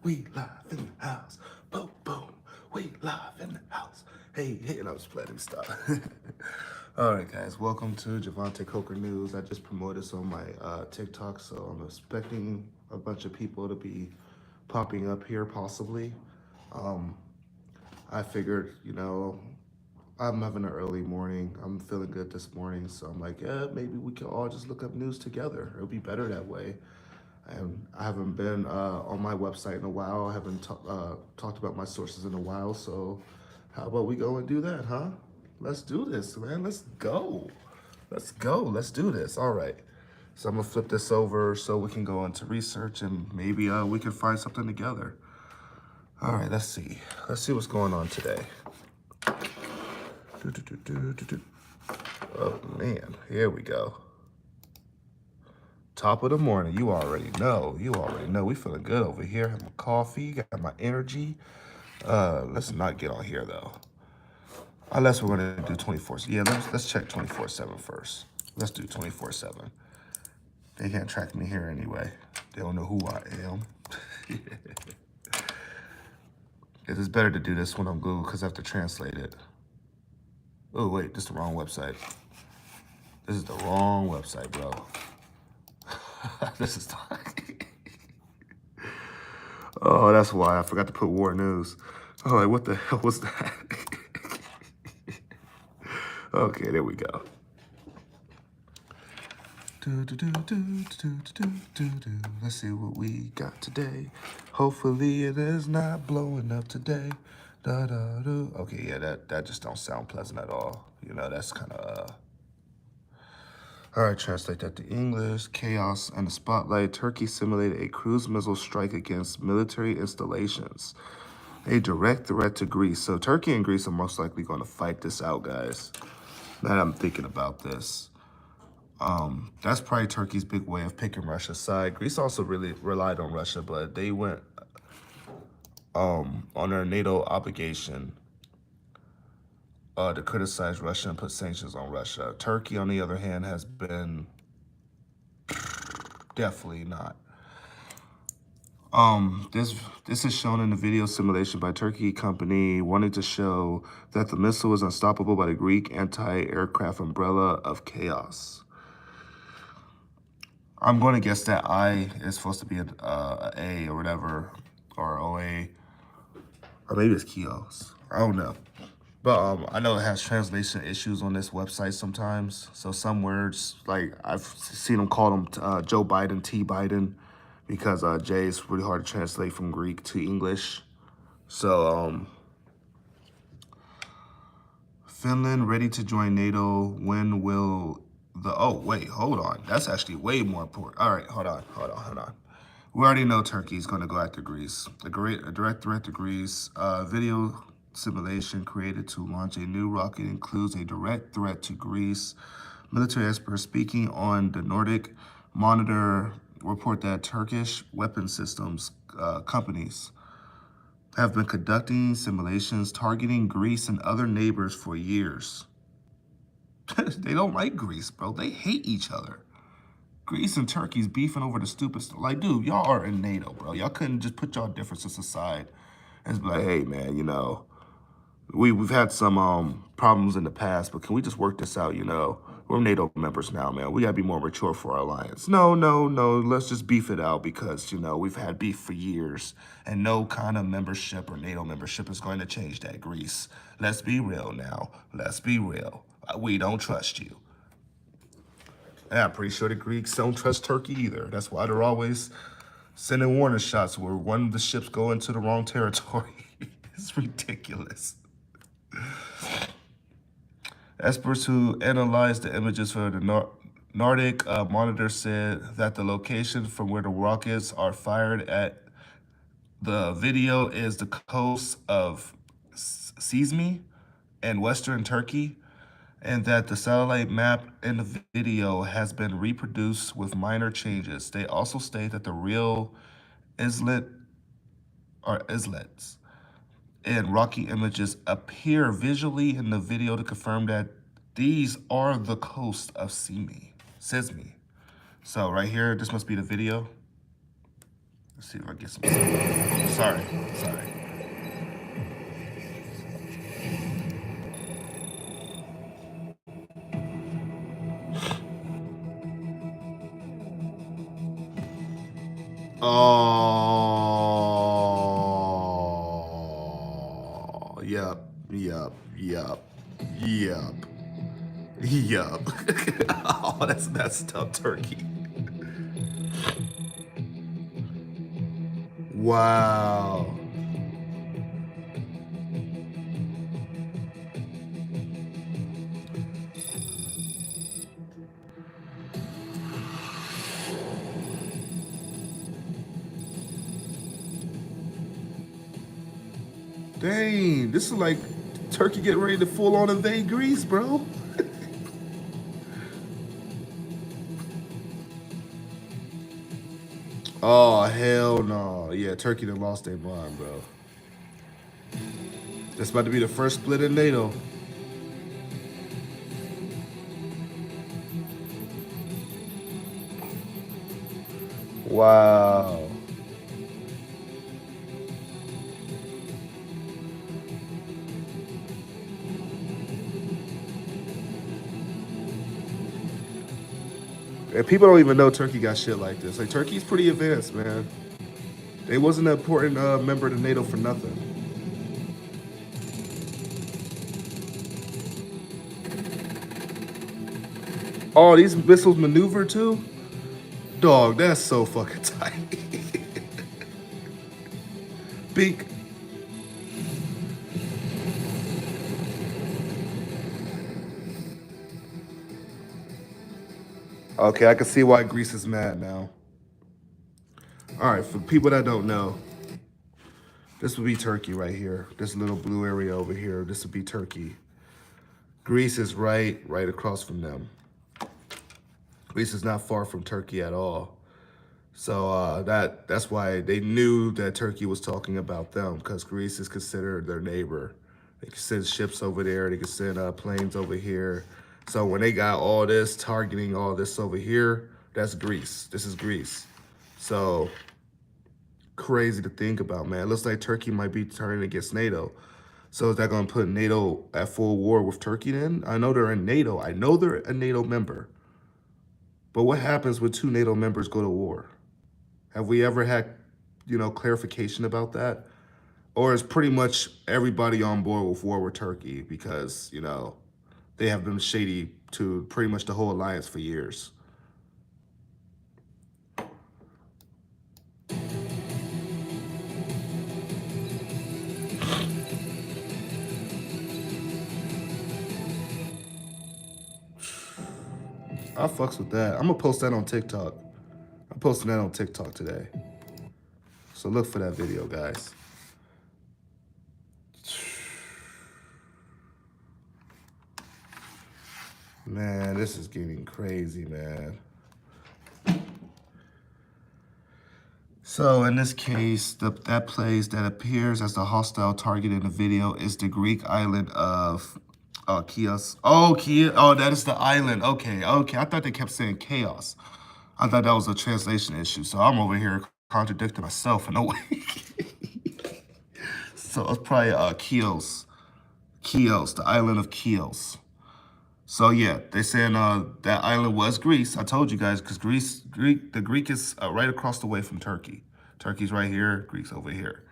We live in the house. Boom, boom. We live in the house. Hey, hey, and I was playing stop. All right, guys, welcome to Javante Coker News. I just promoted this on my TikTok, so I'm expecting a bunch of people to be popping up here, possibly. I figured, I'm having an early morning. I'm feeling good this morning, so I'm like, yeah, maybe we can all just look up news together. It'll be better that way. And I haven't been on my website in a while. I haven't talked about my sources in a while. So how about we go and do that, huh? Let's do this, man. Let's go. Let's go. Let's do this. All right. So I'm going to flip this over so we can go into research and maybe we can find something together. All right, let's see. Let's see what's going on today. Oh, man. Here we go. Top of the morning, you already know. We feeling good over here. Have my coffee, got my energy. Let's not get on here though. Unless we're gonna do 24. Yeah, let's check 24/7 first. Let's do 24/7. They can't track me here anyway. They don't know who I am. It is better to do this when I'm Google because I have to translate it. Oh wait, this is the wrong website. This is the wrong website, bro. This is oh, that's why I forgot to put war news. Oh, like, what the hell was that? Okay, there we go. Let's see what we got today. Hopefully it is not blowing up today. Okay, yeah, that just don't sound pleasant at all. That's kind of All right, translate that to English. Chaos and the spotlight. Turkey simulated a cruise missile strike against military installations. A direct threat to Greece. So Turkey and Greece are most likely going to fight this out, guys. Now that I'm thinking about this. That's probably Turkey's big way of picking Russia's side. Greece also really relied on Russia, but they went on their NATO obligation to criticize Russia and put sanctions on Russia. Turkey, on the other hand, has been definitely not. This is shown in the video simulation by Turkey company wanting to show that the missile was unstoppable by the Greek anti-aircraft umbrella of chaos. I'm going to guess that I is supposed to be an A or whatever, or OA, or maybe it's Kios. I don't know. But I know it has translation issues on this website sometimes. So some words, like I've seen them call them Joe Biden, T Biden, because J is really hard to translate from Greek to English. So Finland ready to join NATO. When will oh, wait, hold on. That's actually way more important. All right, hold on. We already know Turkey's going to go after Greece. A direct threat to Greece. Video simulation created to launch a new rocket includes a direct threat to Greece. Military experts speaking on the Nordic Monitor report that Turkish weapon systems companies have been conducting simulations targeting Greece and other neighbors for years. They don't like Greece, bro. They hate each other. Greece and Turkey's beefing over the stupid stuff. Like, dude, y'all are in NATO, bro. Y'all couldn't just put y'all differences aside and be like, hey, man, we've had some problems in the past, but can we just work this out? We're NATO members now, man. We gotta be more mature for our alliance. No. Let's just beef it out because we've had beef for years, and no kind of membership or NATO membership is going to change that. Greece, let's be real now. Let's be real. We don't trust you. And I'm pretty sure the Greeks don't trust Turkey either. That's why they're always sending warning shots where one of the ships go into the wrong territory. It's ridiculous. Experts who analyzed the images for the Nordic Monitor said that the location from where the rockets are fired at the video is the coast of Sizmi in western Turkey, and that the satellite map in the video has been reproduced with minor changes. They also state that the real islets and rocky images appear visually in the video to confirm that these are the coast of Sizmi. So right here, this must be the video. Let's see if I get some. Oh, sorry. Oh, yep. Oh, that's messed up, Turkey. Wow. Dang, this is like Turkey getting ready to full on invade Greece, bro. Oh, hell no. Yeah, Turkey done lost their mind, bro. That's about to be the first split in NATO. Wow. And people don't even know Turkey got shit like this. Like, Turkey's pretty advanced, man. They wasn't an important member of NATO for nothing. Oh, these missiles maneuver too? Dog, that's so fucking tight. Beak. Okay, I can see why Greece is mad now. All right, for people that don't know, this would be Turkey right here. This little blue area over here, this would be Turkey. Greece is right across from them. Greece is not far from Turkey at all. So that's why they knew that Turkey was talking about them, because Greece is considered their neighbor. They can send ships over there. They can send planes over here. So when they got all this, targeting all this over here, that's Greece. This is Greece. So crazy to think about, man. It looks like Turkey might be turning against NATO. So is that going to put NATO at full war with Turkey then? I know they're in NATO. I know they're a NATO member. But what happens when two NATO members go to war? Have we ever had, clarification about that? Or is pretty much everybody on board with war with Turkey because, they have been shady to pretty much the whole alliance for years? I fucks with that. I'm gonna post that on TikTok. I'm posting that on TikTok today. So look for that video, guys. Man, this is getting crazy, man. So in this case, that place that appears as the hostile target in the video is the Greek island of Chios. Oh, that is the island. Okay. I thought they kept saying chaos. I thought that was a translation issue. So I'm over here contradicting myself in a way. So it's probably Chios. Chios, the island of Chios. So yeah, they saying that island was Greece. I told you guys, because the Greek is right across the way from Turkey. Turkey's right here, Greece's over here.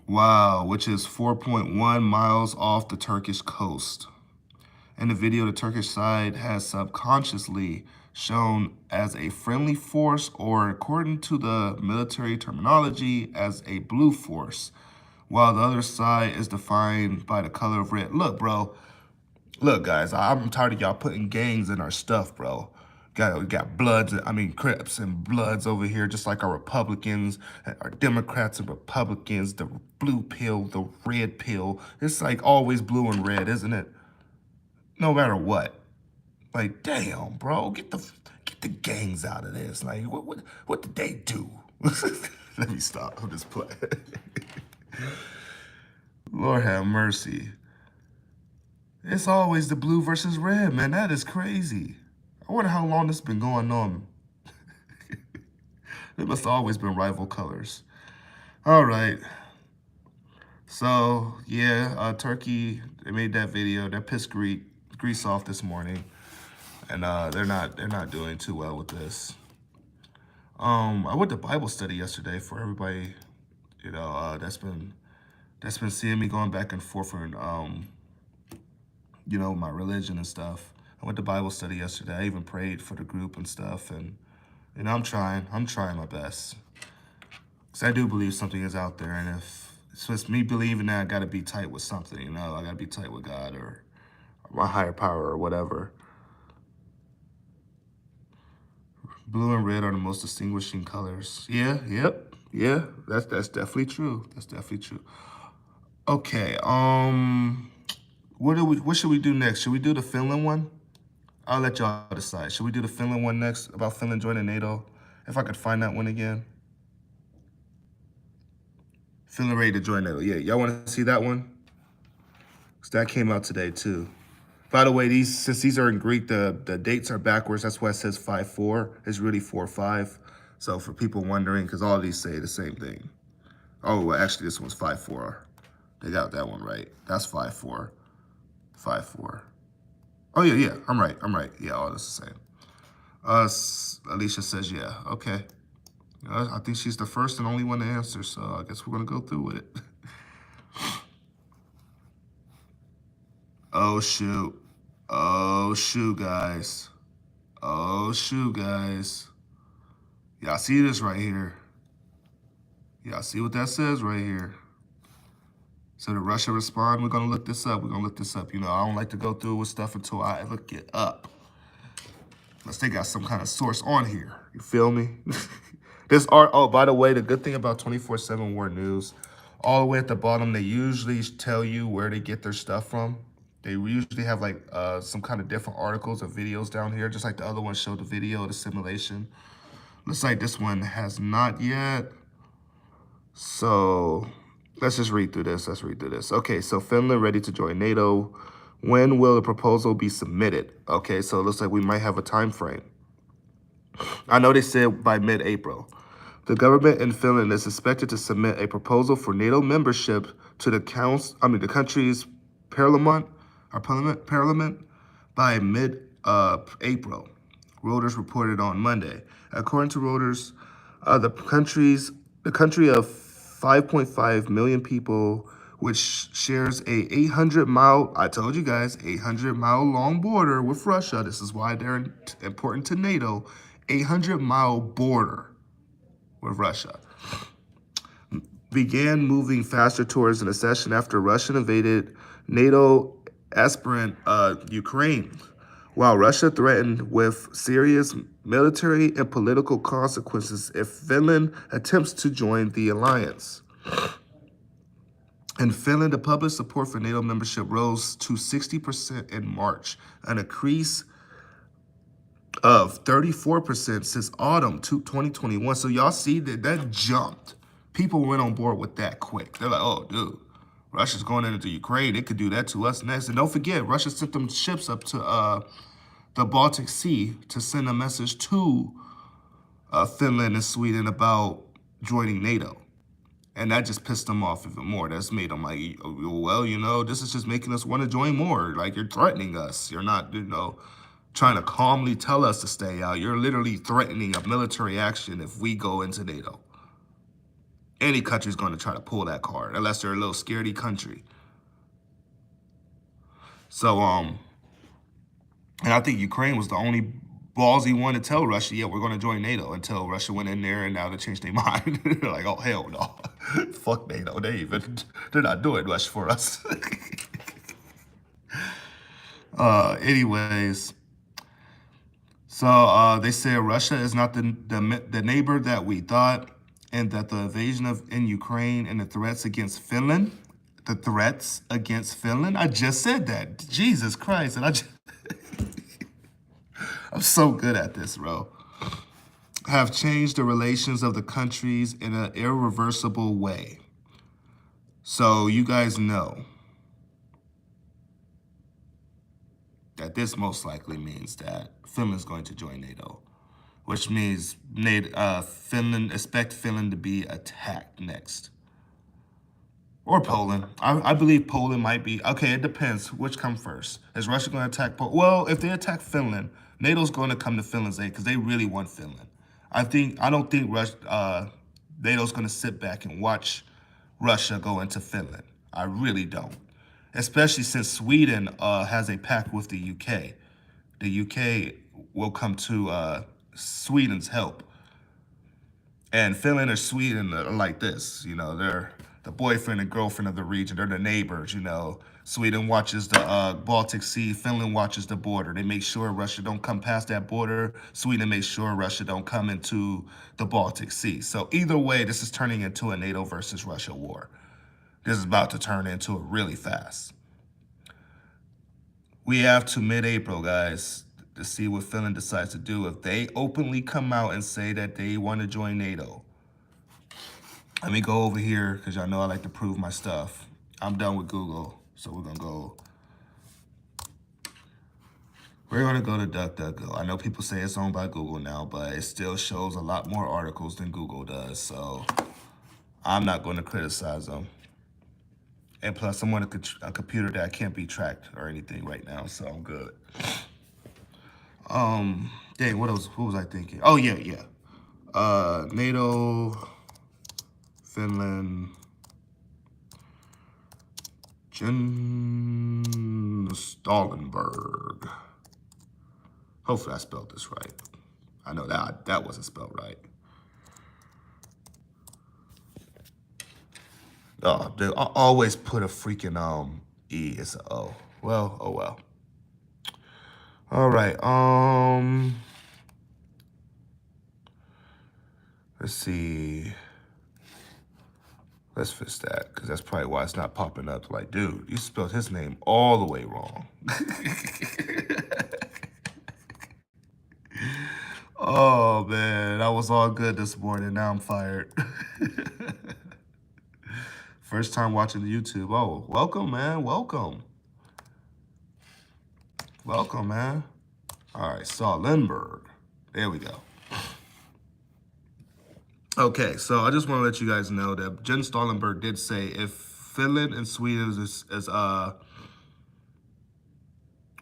Wow, which is 4.1 miles off the Turkish coast. In the video, the Turkish side has subconsciously shown as a friendly force, or according to the military terminology, as a blue force, while the other side is defined by the color of red. Look, bro. Look, guys, I'm tired of y'all putting gangs in our stuff, bro. We got Crips and Bloods over here, just like our Republicans, our Democrats and Republicans, the blue pill, the red pill. It's like always blue and red, isn't it? No matter what. Like, damn, bro, get the gangs out of this. Like, what did they do? Let me stop. I'm just playing. Lord have mercy. It's always the blue versus red, man. That is crazy. I wonder how long this has been going on. They must have always been rival colors. All right. So yeah, Turkey, they made that video. They pissed Greece off this morning, and they're not doing too well with this. I went to Bible study yesterday for everybody, that's been seeing me going back and forth on my religion and stuff. I went to Bible study yesterday. I even prayed for the group and stuff, and I'm trying my best. Because I do believe something is out there, and if it's just me believing that, I got to be tight with something, I got to be tight with God or my higher power or whatever. Blue and red are the most distinguishing colors. Yeah, yep, yeah, that's definitely true. That's definitely true. Okay, what should we do next? Should we do the Finland one? I'll let y'all decide. Should we do the Finland one next about Finland joining NATO? If I could find that one again. Finland ready to join NATO. Yeah, y'all want to see that one? Because that came out today too. By the way, since these are in Greek, the dates are backwards. That's why it says 5-4. It's really 4-5. So for people wondering, because all of these say the same thing. Oh, well, actually, this one's 5-4. They got that one right. That's 5-4. 5-4. Oh, yeah, I'm right. Yeah, all this is the same. Alicia says, yeah, okay. I think she's the first and only one to answer, so I guess we're going to go through with it. Oh, shoot. Oh, shoot, guys. Oh, shoot, guys. Y'all see this right here. Y'all see what that says right here. So did Russia respond? We're going to look this up. I don't like to go through with stuff until I look it up. Unless they got some kind of source on here. You feel me? Oh, by the way, the good thing about 24/7 War News, all the way at the bottom, they usually tell you where they get their stuff from. They usually have like some kind of different articles or videos down here, just like the other one showed the video of the simulation. Looks like this one has not yet. So let's just read through this. Okay, so Finland ready to join NATO. When will the proposal be submitted? Okay, so it looks like we might have a time frame. I know they said by mid-April. The government in Finland is expected to submit a proposal for NATO membership to the country's parliament by mid-April. Reuters reported on Monday. According to Reuters, the country of 5.5 million people, which shares a 800-mile, I told you guys, 800-mile long border with Russia. This is why they're important to NATO. 800-mile border with Russia. Began moving faster towards an accession after Russia invaded NATO aspirant Ukraine, while Russia threatened with serious military and political consequences if Finland attempts to join the alliance. In Finland, the public support for NATO membership rose to 60% in March, an increase of 34% since autumn 2021. So y'all see that jumped. People went on board with that quick. They're like, oh, dude, Russia's going into Ukraine. It could do that to us next. And don't forget, Russia sent them ships up to the Baltic Sea to send a message to Finland and Sweden about joining NATO. And that just pissed them off even more. That's made them like, well, this is just making us want to join more. Like, you're threatening us. You're not, trying to calmly tell us to stay out. You're literally threatening a military action if we go into NATO. Any country's going to try to pull that card, unless they're a little scaredy country. So, and I think Ukraine was the only ballsy one to tell Russia, yeah, we're going to join NATO, until Russia went in there and now they changed their mind. They're like, oh, hell no. Fuck NATO. They're not doing much for us. Anyways. So they say Russia is not the neighbor that we thought, and that the invasion in Ukraine and the threats against Finland, I just said that. Jesus Christ. And I'm so good at this, bro. Have changed the relations of the countries in an irreversible way. So you guys know that this most likely means that Finland's going to join NATO. which means Finland, expect Finland to be attacked next. Or Poland. I believe Poland might be. Okay, it depends. Which come first? Is Russia going to attack Poland? Well, if they attack Finland, NATO's going to come to Finland's aid because they really want Finland. I don't think NATO's going to sit back and watch Russia go into Finland. I really don't. Especially since Sweden has a pact with the UK. The UK will come to Sweden's help. And Finland or Sweden are like this, they're the boyfriend and girlfriend of the region. They're the neighbors, Sweden watches the Baltic Sea. Finland watches the border. They make sure Russia don't come past that border. Sweden makes sure Russia don't come into the Baltic Sea. So either way, this is turning into a NATO versus Russia war. This is about to turn into it really fast. We have to mid-April, guys, to see what Finland decides to do. If they openly come out and say that they want to join NATO, let me go over here because y'all know I like to prove my stuff. I'm done with Google, so we're going to go. We're going to go to DuckDuckGo. I know people say it's owned by Google now, but it still shows a lot more articles than Google does, so I'm not going to criticize them. And plus, I'm on a computer that can't be tracked or anything right now, so I'm good. Dang, what was I thinking? Oh, yeah. NATO, Finland, Jens Stoltenberg. Hopefully I spelled this right. I know that wasn't spelled right. Oh, dude, I always put a freaking E. It's an O. Well, oh well. All right. Let's see. Let's fix that, because that's probably why it's not popping up. Like, dude, you spelled his name all the way wrong. Oh, man, that was all good this morning. Now I'm fired. First time watching the YouTube. Oh, welcome, man. Welcome, man. All right, Saul Lindbergh. There we go. Okay, so I just want to let you guys know that Jens Stoltenberg did say if Finland and Sweden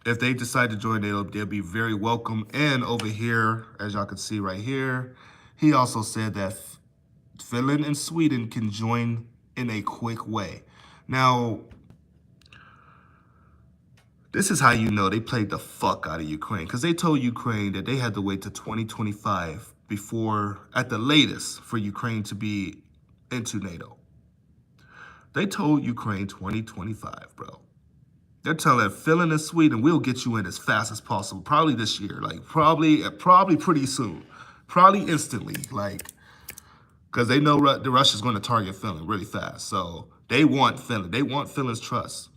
if they decide to join NATO, they'll be very welcome. And over here, as y'all can see right here, he also said that Finland and Sweden can join in a quick way. Now, this is how you know they played the fuck out of Ukraine, because they told Ukraine that they had to wait to 2025 before, at the latest, for Ukraine to be into NATO. They told Ukraine 2025, bro. They're telling Finland and Sweden, we'll get you in as fast as possible, probably this year, like probably pretty soon, probably instantly, like, because they know the Russia's going to target Finland really fast. So they want Finland. They want Finland's trust.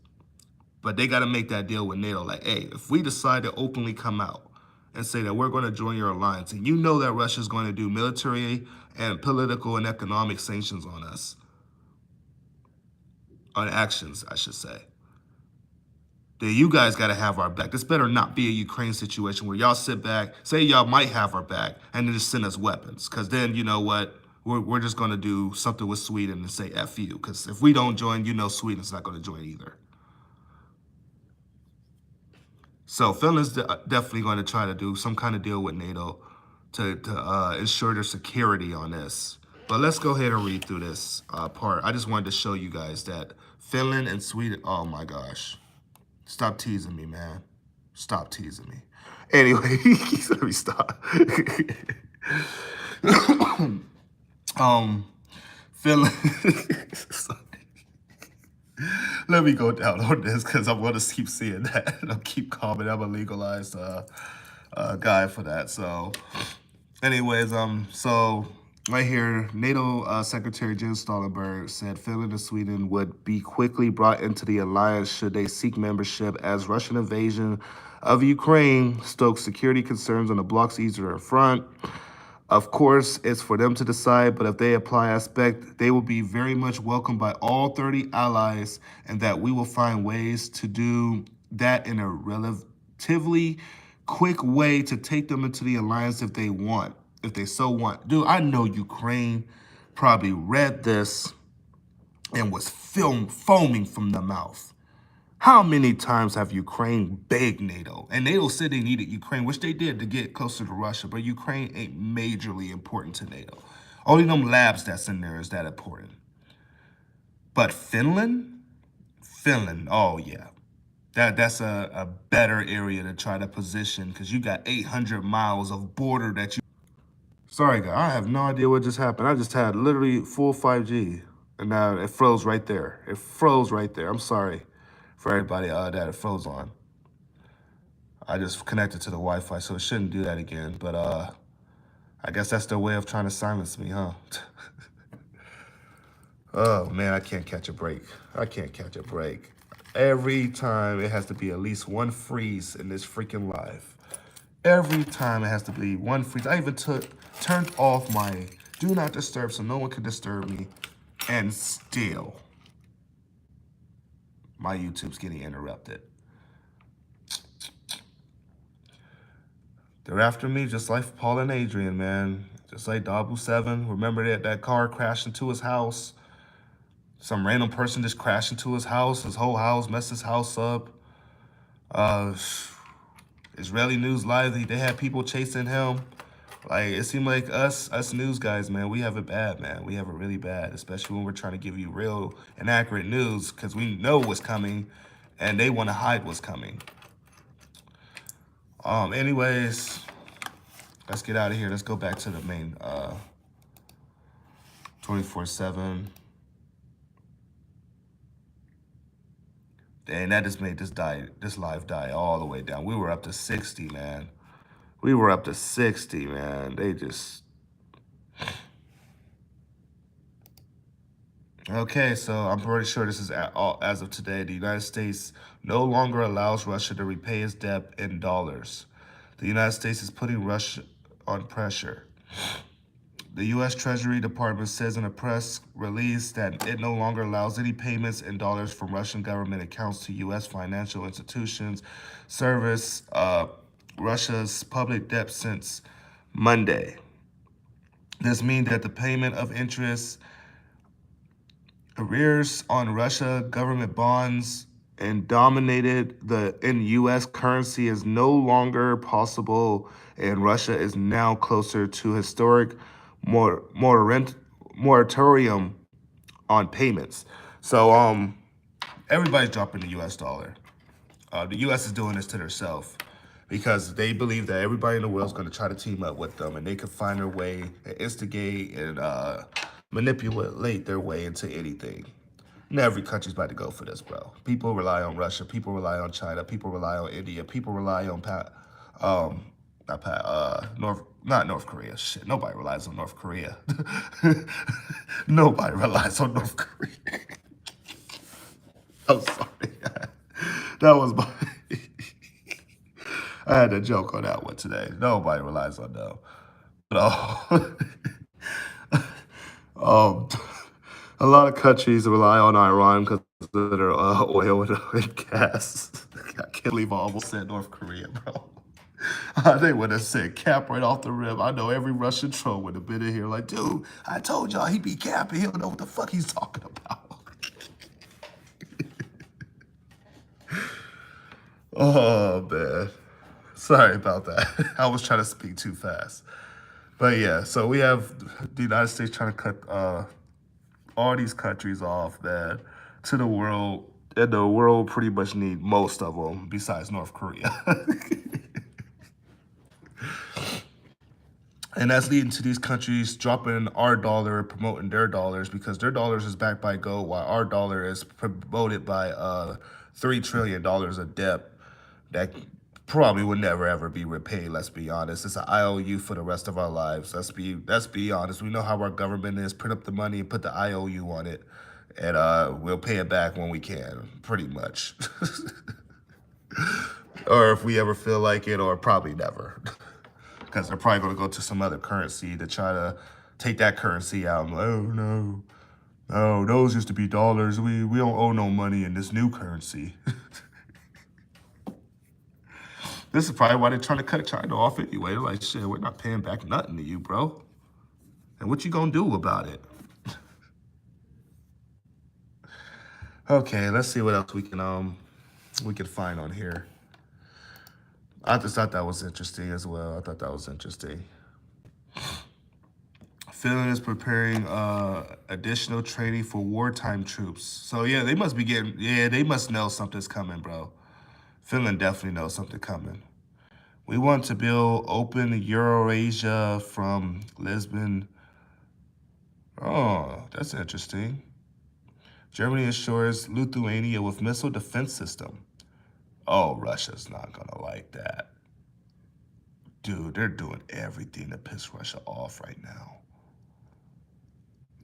But they got to make that deal with NATO. Like, hey, if we decide to openly come out and say that we're going to join your alliance, and you know that Russia's going to do military and political and economic sanctions on us, on actions, I should say, then you guys got to have our back. This better not be a Ukraine situation where y'all sit back, say y'all might have our back, and then just send us weapons. Because then, you know what, we're just going to do something with Sweden and say F you. Because if we don't join, you know Sweden's not going to join either. So Finland's definitely going to try to do some kind of deal with NATO to ensure their security on this. But let's go ahead and read through this part. I just wanted to show you guys that Finland and Sweden, oh my gosh. Stop teasing me, man. Stop teasing me. Anyway, let me stop. Finland. Let me go down on this because I'm going to keep seeing that. I'll keep calling. I'm a legalized guy for that. So, anyways, so right here, NATO Secretary Jens Stoltenberg said Finland and Sweden would be quickly brought into the alliance should they seek membership, as Russian invasion of Ukraine stokes security concerns on the bloc's eastern front. Of course, it's for them to decide, but if they apply aspect, they will be very much welcomed by all 30 allies, and that we will find ways to do that in a relatively quick way to take them into the alliance if they want. if they so want. Dude, I know Ukraine probably read this and was foaming from the mouth. How many times have Ukraine begged NATO? And NATO said they needed Ukraine, which they did to get closer to Russia, but Ukraine ain't majorly important to NATO. Only them labs that's in there is that important. But Finland? Finland, oh yeah. That's a better area to try to position because you got 800 miles of border that you... Sorry, guys, I have no idea what just happened. I just had literally full 5G, and now it froze right there. It froze right there. I'm sorry for everybody that it froze on. I just connected to the Wi-Fi, so it shouldn't do that again. But I guess that's their way of trying to silence me, huh? Oh, man, I can't catch a break. I can't catch a break. Every time it has to be at least one freeze in this freaking live. Every time it has to be one freeze. I even turned off my do not disturb so no one could disturb me. And still, my YouTube's getting interrupted. They're after me just like Paul and Adrian, man. Just like Dabu 7. Remember that car crashed into his house? Some random person just crashed into his whole house, messed his house up. Israeli News Live, they had people chasing him. Like, it seemed like us news guys, man, we have it bad, man. We have it really bad, especially when we're trying to give you real and accurate news because we know what's coming and they want to hide what's coming. Anyways, let's get out of here. Let's go back to the main 24/7. And that just made this live die all the way down. We were up to 60, man. We were up to 60, man. They just... Okay, so I'm pretty sure this is as of today. The United States no longer allows Russia to repay its debt in dollars. The United States is putting Russia on pressure. The U.S. Treasury Department says in a press release that it no longer allows any payments in dollars from Russian government accounts to U.S. financial institutions service Russia's public debt since Monday. This means that the payment of interest, arrears on Russia government bonds and dominated in U.S. currency is no longer possible, and Russia is now closer to historic moratorium on payments. So everybody's dropping the U.S. dollar. The U.S. is doing this to themselves because they believe that everybody in the world is going to try to team up with them, and they can find their way and instigate and manipulate their way into anything. And every country's about to go for this, bro. People rely on Russia. People rely on China. People rely on India. People rely on not North Korea. Shit, nobody relies on North Korea. Nobody relies on North Korea. I'm sorry. That was my... I had to joke on that one today. Nobody relies on them. But, a lot of countries rely on Iran because of their oil and gas. I can't believe I almost said North Korea, bro. They would have said cap right off the rib. I know every Russian troll would have been in here like, dude, I told y'all he be capping. He don't know what the fuck he's talking about. Oh, man. Sorry about that. I was trying to speak too fast. But yeah, so we have the United States trying to cut all these countries off, man, to the world. And the world pretty much need most of them besides North Korea. And that's leading to these countries dropping our dollar, promoting their dollars, because their dollars is backed by gold, while our dollar is promoted by $3 trillion of debt that probably would never ever be repaid. Let's be honest. It's an IOU for the rest of our lives. Let's be honest. We know how our government is. Print up the money and put the IOU on it, and we'll pay it back when we can, pretty much. Or if we ever feel like it, or probably never. Because they're probably going to go to some other currency to try to take that currency out. Like, oh, no. Oh, those used to be dollars. We don't owe no money in this new currency. This is probably why they're trying to cut China off anyway. They're like, shit, we're not paying back nothing to you, bro. And what you gonna do about it? Okay, let's see what else we can find on here. I just thought that was interesting as well. I thought that was interesting. Finland is preparing additional training for wartime troops. So yeah, they must be getting. Yeah, they must know something's coming, bro. Finland definitely knows something coming. We want to build open Eurasia from Lisbon. Oh, that's interesting. Germany assures Lithuania with missile defense system. Oh, Russia's not gonna like that. Dude, they're doing everything to piss Russia off right now.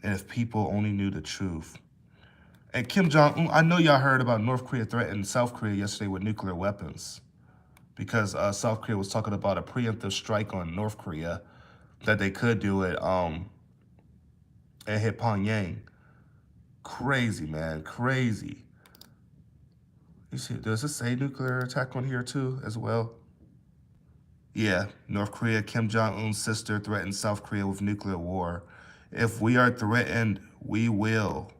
And if people only knew the truth. And Kim Jong-un, I know y'all heard about North Korea threatening South Korea yesterday with nuclear weapons. Because South Korea was talking about a preemptive strike on North Korea that they could do it and hit Pyongyang. Crazy, man, crazy. You see, does it say nuclear attack on here too as well? Yeah, North Korea, Kim Jong-un's sister threatens South Korea with nuclear war. If we are threatened, we will.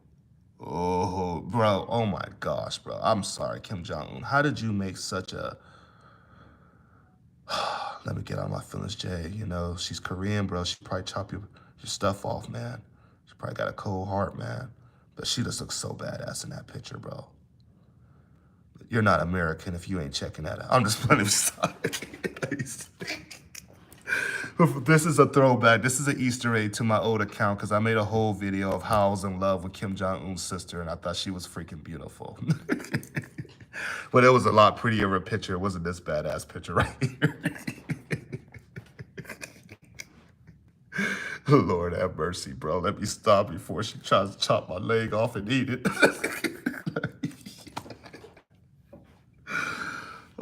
Oh, bro, oh my gosh, bro. I'm sorry, Kim Jong-un. How did you make such a... Let me get out of my feelings, Jay. You know, she's Korean, bro. She probably chop your stuff off, man. She probably got a cold heart, man. But she just looks so badass in that picture, bro. You're not American if you ain't checking that out. I'm just playing with This is a throwback. This is an Easter egg to my old account because I made a whole video of how I was in love with Kim Jong-un's sister and I thought she was freaking beautiful. But it was a lot prettier of a picture. It wasn't this badass picture right here. Lord have mercy, bro. Let me stop before she tries to chop my leg off and eat it.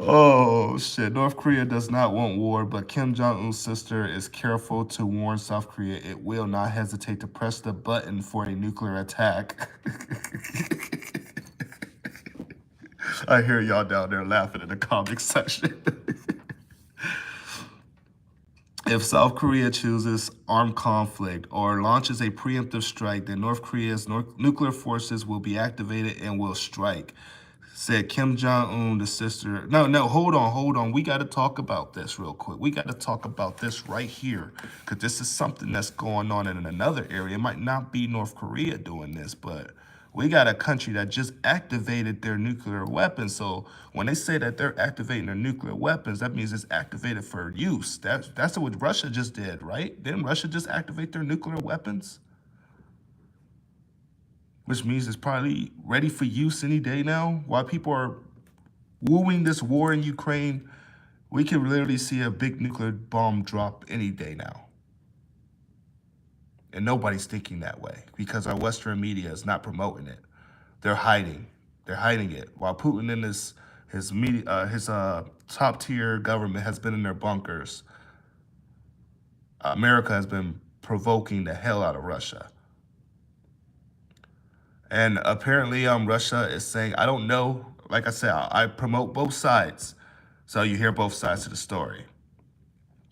Oh, shit. North Korea does not want war, but Kim Jong-un's sister is careful to warn South Korea it will not hesitate to press the button for a nuclear attack. I hear y'all down there laughing in the comic section. If South Korea chooses armed conflict or launches a preemptive strike, then North Korea's nuclear forces will be activated and will strike, said Kim Jong-un, the sister. No, hold on. We got to talk about this real quick. We got to talk about this right here because this is something that's going on in another area. It might not be North Korea doing this, but we got a country that just activated their nuclear weapons. So when they say that they're activating their nuclear weapons, that means it's activated for use. That's what Russia just did, right? Didn't Russia just activate their nuclear weapons? Which means it's probably ready for use any day now. While people are wooing this war in Ukraine, we can literally see a big nuclear bomb drop any day now. And nobody's thinking that way because our Western media is not promoting it. They're hiding. They're hiding it. While Putin and his top tier government has been in their bunkers, America has been provoking the hell out of Russia. And apparently Russia is saying, I don't know, like I said, I promote both sides. So you hear both sides of the story.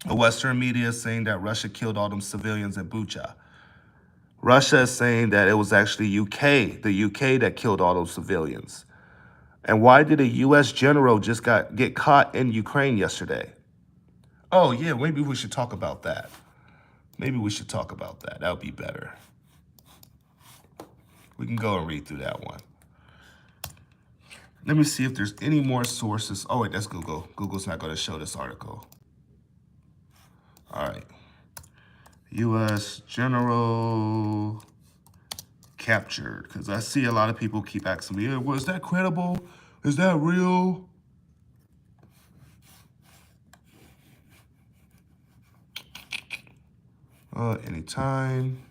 The Western media is saying that Russia killed all them civilians in Bucha. Russia is saying that it was actually the UK that killed all those civilians. And why did a US general just get caught in Ukraine yesterday? Oh yeah, maybe we should talk about that. Maybe we should talk about that. That would be better. We can go and read through that one. Let me see if there's any more sources. Oh, wait, that's Google. Google's not going to show this article. All right. U.S. general captured. Because I see a lot of people keep asking me, well, is that credible? Is that real? Anytime.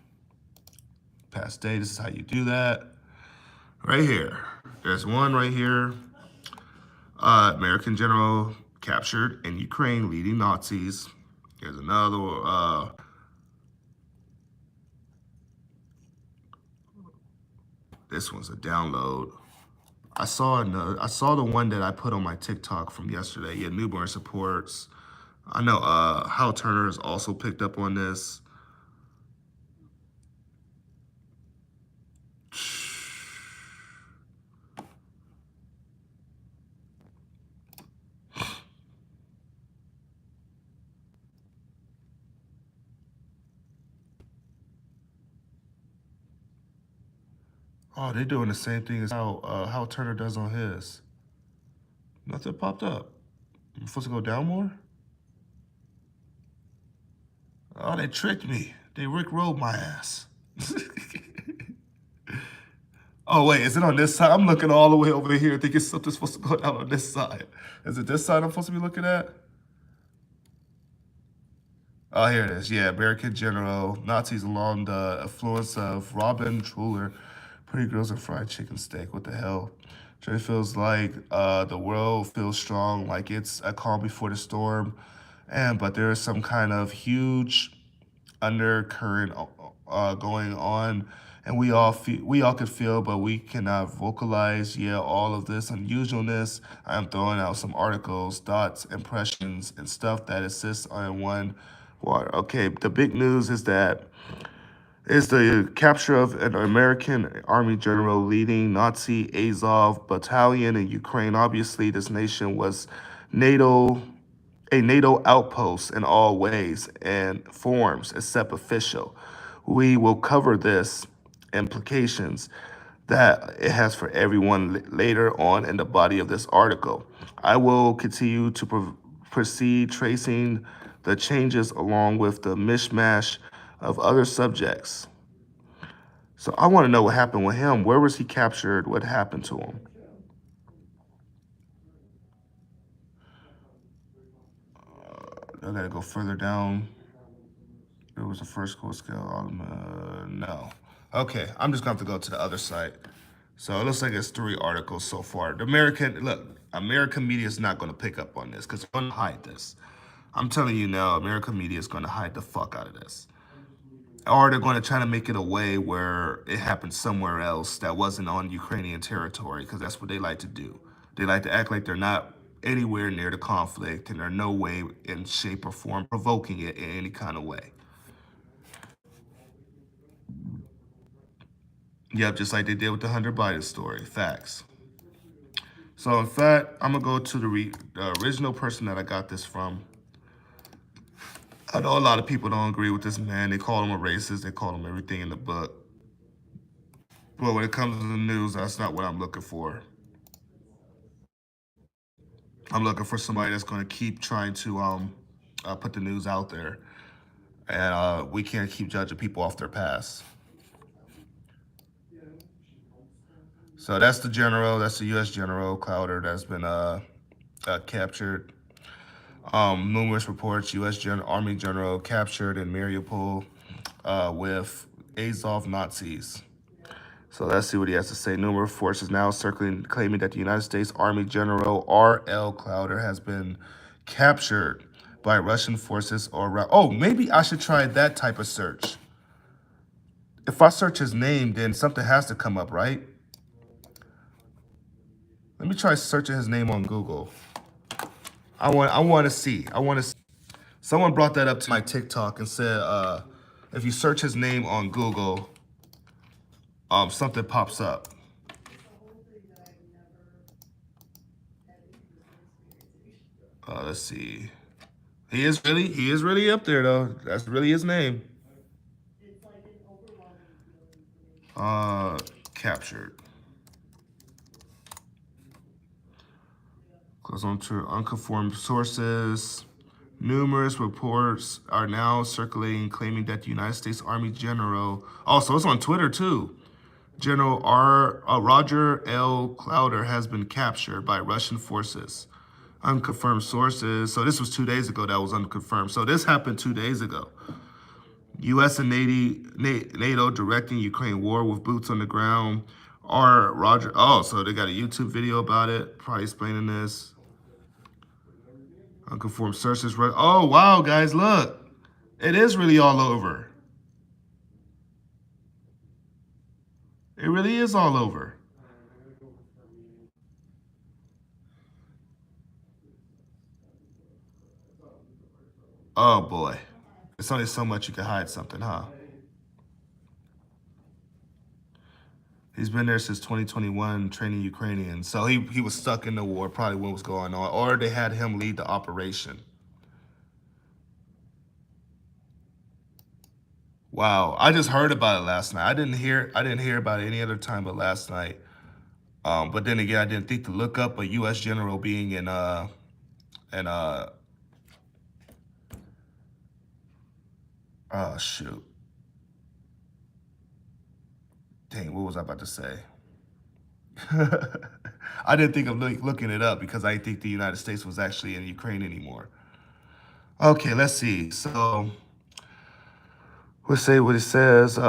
Past day, this is how you do that. Right here. There's one right here. American general captured in Ukraine leading Nazis. There's another. This one's a download. I saw the one that I put on my TikTok from yesterday. Yeah, newborn supports. I know Hal Turner has also picked up on this. Oh, they're doing the same thing as how Turner does on his. Nothing popped up. I'm supposed to go down more? Oh, they tricked me. They Rick rolled my ass. Oh wait, is it on this side? I'm looking all the way over here, thinking something's supposed to go down on this side. Is it this side I'm supposed to be looking at? Oh, here it is. Yeah, American general. Nazis along the influence of Robin Truller. Pretty girls and fried chicken steak. What the hell? Trey feels like the world feels strong, like it's a calm before the storm, but there is some kind of huge undercurrent going on, and we all could feel, but we cannot vocalize. Yeah, all of this unusualness. I am throwing out some articles, thoughts, impressions, and stuff that assists on one water. Okay, the big news is the capture of an American Army general leading Nazi Azov battalion in Ukraine. Obviously, this nation was NATO a NATO outpost in all ways and forms except official. We will cover this implications that it has for everyone later on in the body of this article. I will continue to proceed tracing the changes along with the mishmash of other subjects. So I want to know what happened with him. Where was he captured? What happened to him? I gotta go further down. It was the first school scale. No. Okay, I'm just going to have to go to the other site. So it looks like it's 3 articles so far. American media is not going to pick up on this because they're going to hide this. I'm telling you now, American media is going to hide the fuck out of this. Or they're going to try to make it a way where it happened somewhere else that wasn't on Ukrainian territory because that's what they like to do. They like to act like they're not anywhere near the conflict and they're no way in shape or form provoking it in any kind of way. Yep, just like they did with the Hunter Biden story. Facts. So in fact, I'm gonna go to the original person that I got this from. I know a lot of people don't agree with this man. They call him a racist. They call him everything in the book. But when it comes to the news, that's not what I'm looking for. I'm looking for somebody that's going to keep trying to put the news out there, and we can't keep judging people off their past. So that's the general. That's the U.S. General Clowder that's been captured. Numerous reports: Army general captured in Mariupol with Azov Nazis. So let's see what he has to say. Numerous forces now circling, claiming that the United States Army General R.L. Clowder has been captured by Russian forces oh, maybe I should try that type of search. If I search his name, then something has to come up, right? Let me try searching his name on Google. I want to see. Someone brought that up to my TikTok and said if you search his name on Google, something pops up. Let's see. He is really up there though. That's really his name. Captured. Goes on to unconfirmed sources. Numerous reports are now circulating claiming that the United States Army General, also it's on Twitter too, General Roger L. Clowder has been captured by Russian forces. Unconfirmed sources. So this was 2 days ago that was unconfirmed. So this happened 2 days ago. U.S. and NATO directing Ukraine war with boots on the ground. So they got a YouTube video about it, probably explaining this. Unconfirmed sources. Oh, wow, guys, look. It is really all over. It really is all over. Oh boy. It's only so much you can hide something, huh? He's been there since 2021 training Ukrainians. So he was stuck in the war, probably what was going on. Or they had him lead the operation. Wow. I just heard about it last night. I didn't hear about it any other time but last night. But then again, I didn't think to look up a US general being in oh shoot. Dang, what was I about to say? I didn't think of looking it up because I didn't think the United States was actually in Ukraine anymore. Okay, let's see. So let's say what it says.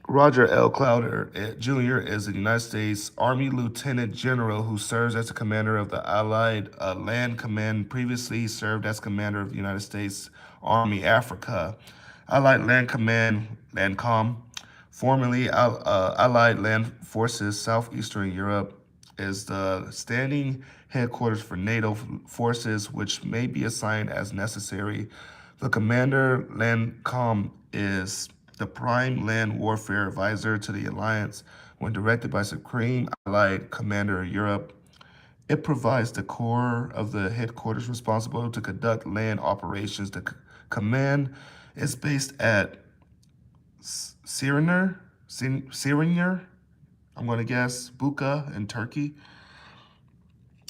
Roger L. Clowder Jr. is a United States Army Lieutenant General who serves as the commander of the Allied Land Command. Previously, he served as commander of the United States Army Africa, Allied Land Command, LANDCOM, formerly Allied Land Forces Southeastern Europe, is the standing headquarters for NATO forces, which may be assigned as necessary. The Commander LANDCOM is the prime land warfare advisor to the alliance when directed by Supreme Allied Commander Europe. It provides the core of the headquarters responsible to conduct land operations. The command is based at Siriner, I'm going to guess, Buka in Turkey.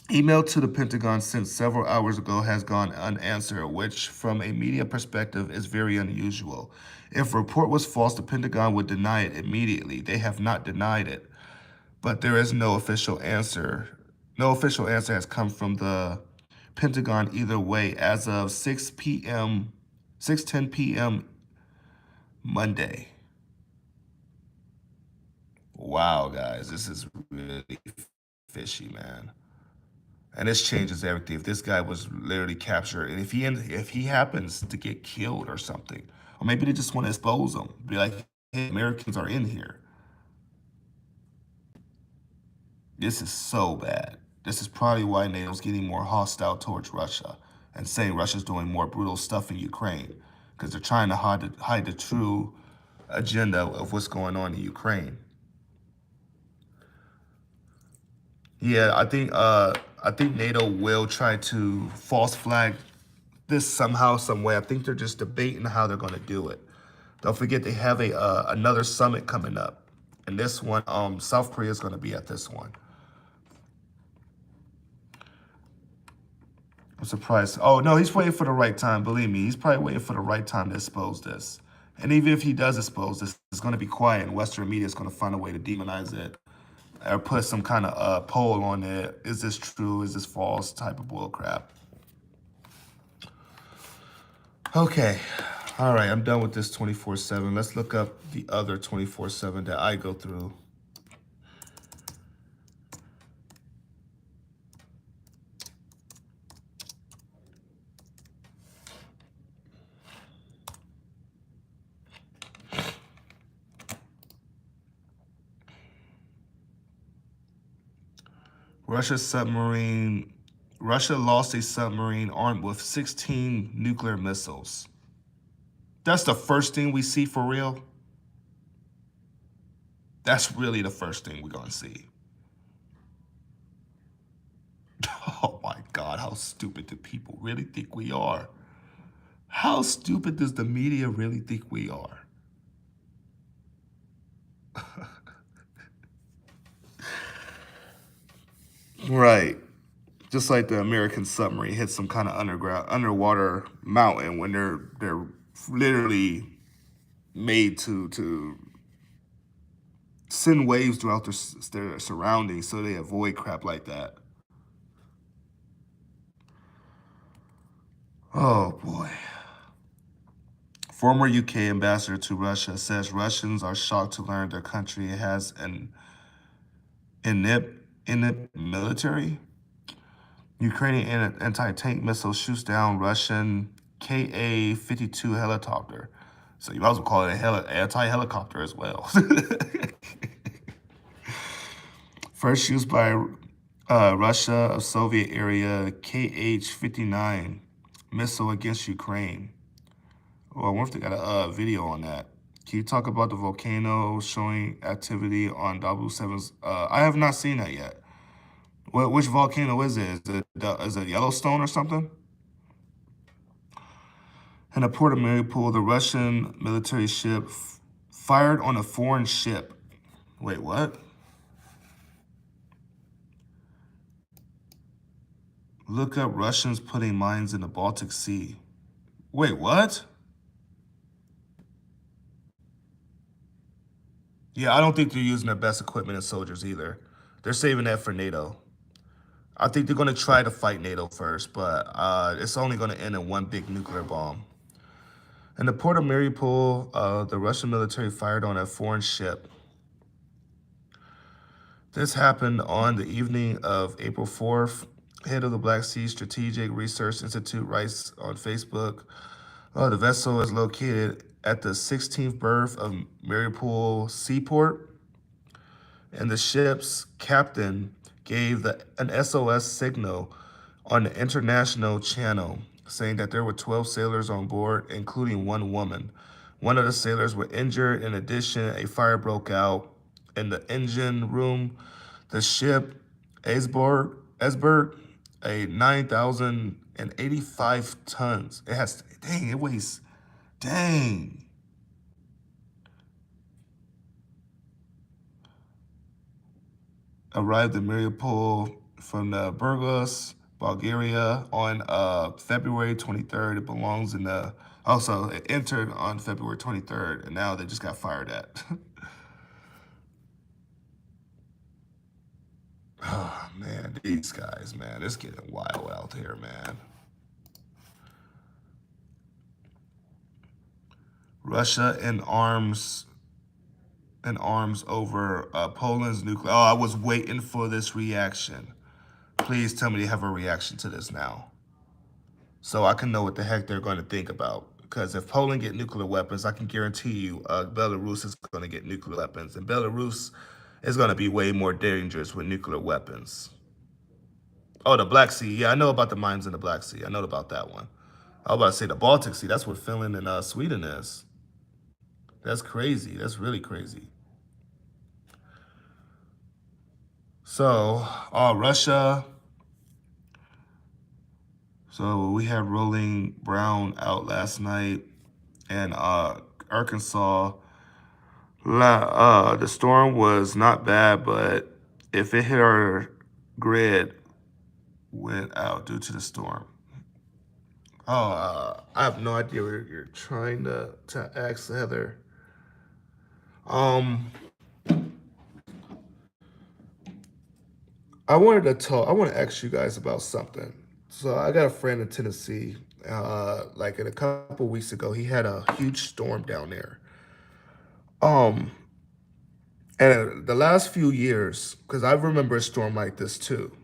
Email to the Pentagon sent several hours ago has gone unanswered, which, from a media perspective, is very unusual. If a report was false, the Pentagon would deny it immediately. They have not denied it, but there is no official answer. No official answer has come from the Pentagon either way as of 6 p.m., 6:10 p.m. Monday. Wow, guys, this is really fishy, man. And this changes everything. If this guy was literally captured, and if he happens to get killed or something, or maybe they just want to expose him, be like, hey, Americans are in here. This is so bad. This is probably why NATO's getting more hostile towards Russia and saying Russia's doing more brutal stuff in Ukraine because they're trying to hide the true agenda of what's going on in Ukraine. Yeah, I think NATO will try to false flag this somehow, some way. I think they're just debating how they're going to do it. Don't forget they have a another summit coming up, and this one, South Korea is going to be at this one. I'm surprised. Oh no, he's waiting for the right time. Believe me, he's probably waiting for the right time to expose this. And even if he does expose this, it's going to be quiet, and Western media is going to find a way to demonize it or put some kind of poll on it. Is this true? Is this false? Type of bull crap. Okay. All right, I'm done with this 24/7. Let's look up the other 24/7 that I go through. Russia's submarine. Russia lost a submarine armed with 16 nuclear missiles. That's the first thing we see for real. That's really the first thing we're going to see. Oh my God, how stupid do people really think we are? How stupid does the media really think we are? Right. Just like the American submarine hit some kind of underwater mountain when they're literally made to send waves throughout their surroundings so they avoid crap like that. Oh boy. Former UK ambassador to Russia says Russians are shocked to learn their country has an inept military. Ukrainian anti-tank missile shoots down Russian Ka-52 helicopter. So you might as well call it an anti-helicopter as well. First used by Russia of Soviet area Kh-59 missile against Ukraine. Oh, I wonder if they got a video on that. Can you talk about the volcano showing activity on 007's? I have not seen that yet. Which volcano is it? Is it Yellowstone or something? In the port of Mariupol, the Russian military ship fired on a foreign ship. Wait, what? Look up Russians putting mines in the Baltic Sea. Wait, what? Yeah, I don't think they're using their best equipment and soldiers either. They're saving that for NATO. I think they're going to try to fight NATO first, but it's only going to end in one big nuclear bomb. In the port of Mariupol, the Russian military fired on a foreign ship. This happened on the evening of April 4th. Head of the Black Sea Strategic Research Institute writes on Facebook, the vessel is located at the 16th berth of Mariupol seaport, and the ship's captain gave an SOS signal on the international channel, saying that there were 12 sailors on board, including one woman. One of the sailors were injured. In addition, a fire broke out in the engine room. The ship Esberg, a 9,085 tons. It has, dang, it weighs, dang. Arrived in Mariupol from the Burgos, Bulgaria on February 23rd. It belongs in the, also it entered on February 23rd, and now they just got fired at. Oh, man, these guys, man, it's getting wild out here, man. Russia in arms over Poland's nuclear. Oh, I was waiting for this reaction. Please tell me they have a reaction to this now, so I can know what the heck they're going to think about. Because if Poland get nuclear weapons, I can guarantee you Belarus is going to get nuclear weapons, and Belarus is going to be way more dangerous with nuclear weapons. Oh, the Black Sea. Yeah, I know about the mines in the Black Sea. I know about that one. I was about to say the Baltic Sea. That's what Finland and Sweden is. That's crazy. That's really crazy. So, Russia. So we had Rolling Brown out last night, and Arkansas. The storm was not bad, but if it hit our grid, went out due to the storm. I have no idea what you're trying to ask, Heather. I want to ask you guys about something. So I got a friend in Tennessee. Like a couple weeks ago, he had a huge storm down there. Um, and the last few years, because I remember a storm like this too.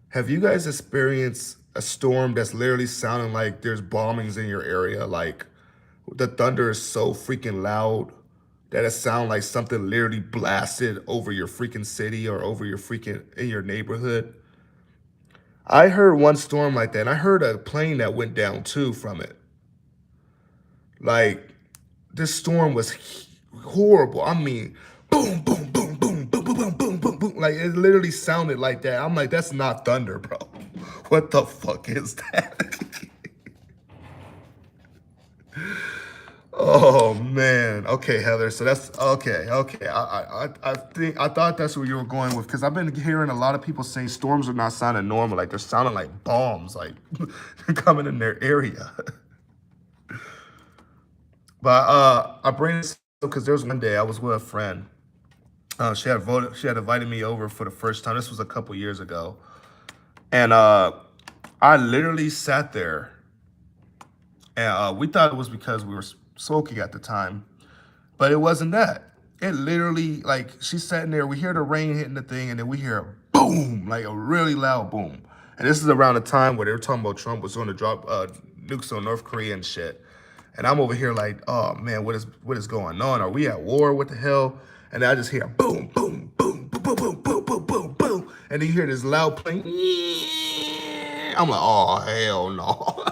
Have you guys experienced a storm that's literally sounding like there's bombings in your area? Like the thunder is so freaking loud that it sounds like something literally blasted over your freaking city or over your freaking in your neighborhood. I heard one storm like that, and I heard a plane that went down too from it. Like this storm was horrible. I mean, boom, boom, boom, boom, boom, boom, boom, boom, boom, boom. Like it literally sounded like that. I'm like, that's not thunder, bro. What the fuck is that? Oh man. Okay, Heather. So that's okay. Okay. I thought that's where you were going with, because I've been hearing a lot of people saying storms are not sounding normal, like they're sounding like bombs, like coming in their area. But I bring this up because there was one day I was with a friend. She had invited me over for the first time. This was a couple years ago, and I literally sat there, and we thought it was because we were smoking at the time, but it wasn't that. It literally, like, she's sitting there, we hear the rain hitting the thing, and then we hear a boom, like a really loud boom. And this is around the time where they were talking about Trump was going to drop nukes on North Korea and shit. And I'm over here like, oh man, what is going on? Are we at war? What the hell? And I just hear boom, boom, boom, boom, boom, boom, boom, boom, boom, boom. And then you hear this loud plane. I'm like, oh, hell no.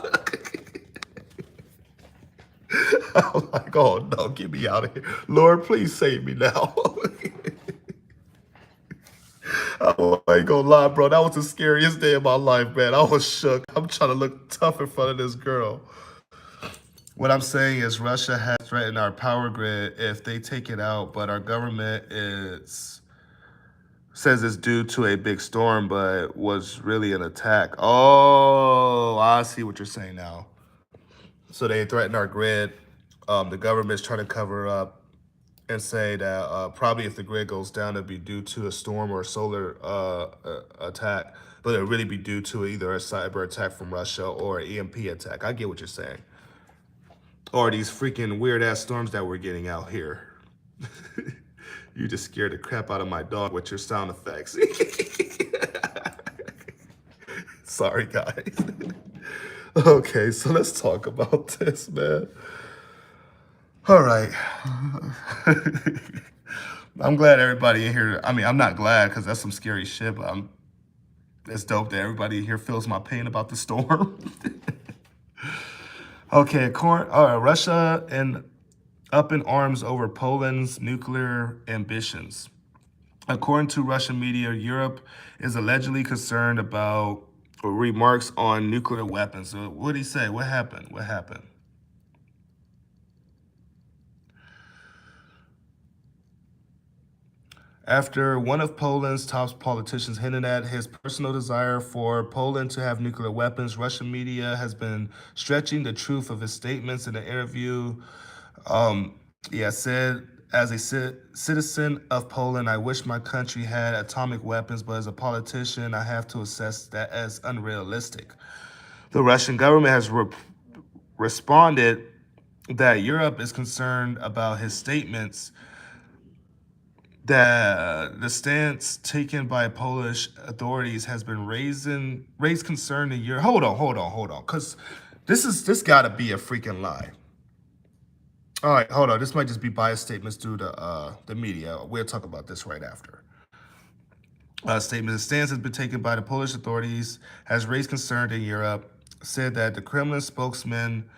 I'm like, oh no, get me out of here. Lord, please save me now. I ain't gonna lie, bro. That was the scariest day of my life, man. I was shook. I'm trying to look tough in front of this girl. What I'm saying is Russia has threatened our power grid if they take it out, but our government says it's due to a big storm, but was really an attack. Oh, I see what you're saying now. So they threatened our grid. The government's trying to cover up and say that probably if the grid goes down, it'd be due to a storm or a solar attack, but it'd really be due to either a cyber attack from Russia or an EMP attack. I get what you're saying. Or these freaking weird ass storms that we're getting out here. You just scared the crap out of my dog with your sound effects. Sorry, guys. Okay, so let's talk about this, man. All right. I'm glad everybody in here. I mean, I'm not glad because that's some scary shit, but it's dope that everybody in here feels my pain about the storm. Okay, Russia and up in arms over Poland's nuclear ambitions. According to Russian media, Europe is allegedly concerned about remarks on nuclear weapons. So what did he say? What happened? What happened? After one of Poland's top politicians hinted at his personal desire for Poland to have nuclear weapons, Russian media has been stretching the truth of his statements in an interview. He said, as a citizen of Poland, I wish my country had atomic weapons, but as a politician, I have to assess that as unrealistic. The Russian government has responded that Europe is concerned about his statements, that the stance taken by Polish authorities has been raised concern in Europe. Hold on, because this got to be a freaking lie. All right, hold on. This might just be biased statements due to the media. We'll talk about this right after. Statement: the stance has been taken by the Polish authorities has raised concern in Europe. Said that the Kremlin spokesman,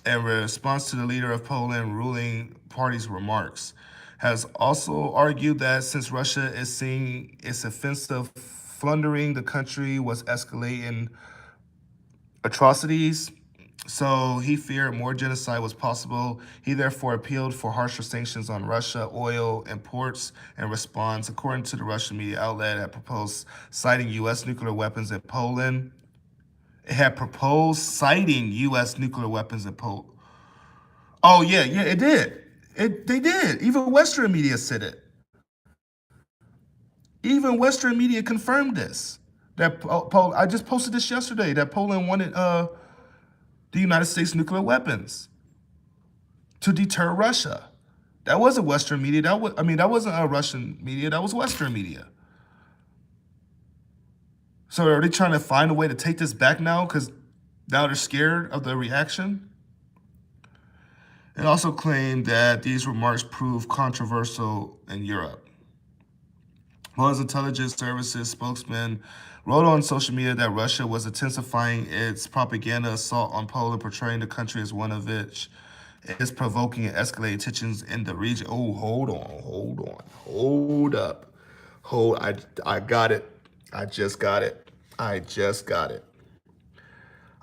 in response to the leader of Poland ruling party's remarks, has also argued that since Russia is seeing its offensive plundering the country was escalating atrocities, so he feared more genocide was possible. He therefore appealed for harsher sanctions on Russia oil imports in response. According to the Russian media outlet, had proposed citing U.S. nuclear weapons in Poland. It had proposed citing U.S. nuclear weapons in Poland. Oh yeah, it did. They did. Even Western media said it. Even Western media confirmed this. That I just posted this yesterday. That Poland wanted the United States nuclear weapons to deter Russia. That wasn't Western media. That wasn't a Russian media. That was Western media. So are they trying to find a way to take this back now? Because now they're scared of the reaction. It also claimed that these remarks proved controversial in Europe. Poland's intelligence services spokesman wrote on social media that Russia was intensifying its propaganda assault on Poland, portraying the country as one of which is provoking and escalating tensions in the region. Oh, hold up. I got it. I just got it.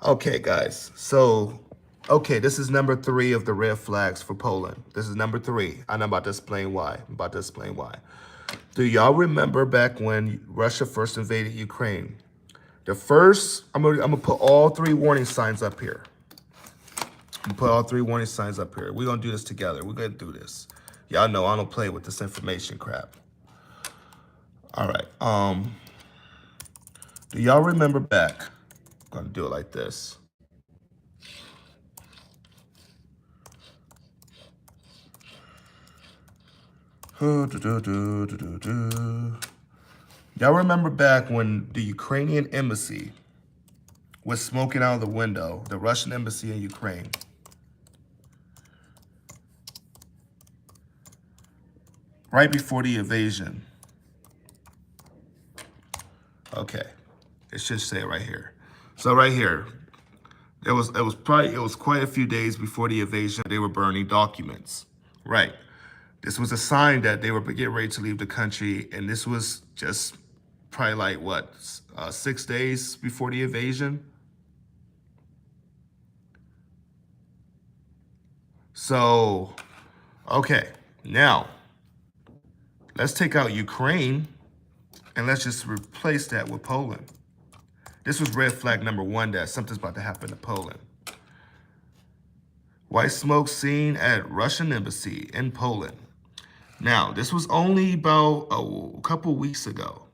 Okay, guys. So, this is number 3 of the red flags for Poland. This is number 3, and I'm about to explain why. Do y'all remember back when Russia first invaded Ukraine? I'm gonna put all 3 warning signs up here. We're gonna do this together. We're gonna do this. Y'all know I don't play with this information crap. All right. Do y'all remember back? I'm gonna do it like this. Y'all remember back when the Ukrainian embassy was smoking out of the window, the Russian embassy in Ukraine? Right before the invasion. Okay, it should say it right here. So right here, It was quite a few days before the invasion. They were burning documents. Right. This was a sign that they were getting ready to leave the country, and this was just probably like what 6 days before the invasion. So, okay, now let's take out Ukraine and let's just replace that with Poland. This was red flag number one that something's about to happen to Poland. White smoke seen at Russian embassy in Poland. Now, this was only about a couple weeks ago.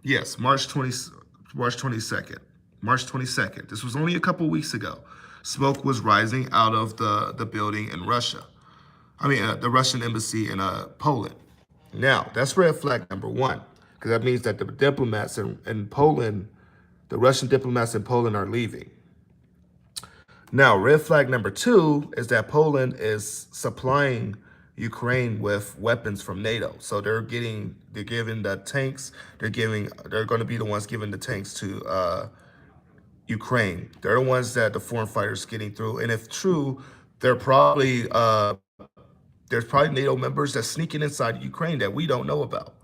Yes, March 22nd. March 22nd. This was only a couple weeks ago. Smoke was rising out of the building in Russia. The Russian embassy in Poland. Now, that's red flag number one, because that means that the diplomats in Poland, the Russian diplomats in Poland are leaving. Now, red flag number two is that Poland is supplying Ukraine with weapons from NATO. So they're giving the tanks. They're going to be the ones giving the tanks to Ukraine. They're the ones that the foreign fighters getting through. And if true, there's probably NATO members that's sneaking inside Ukraine that we don't know about.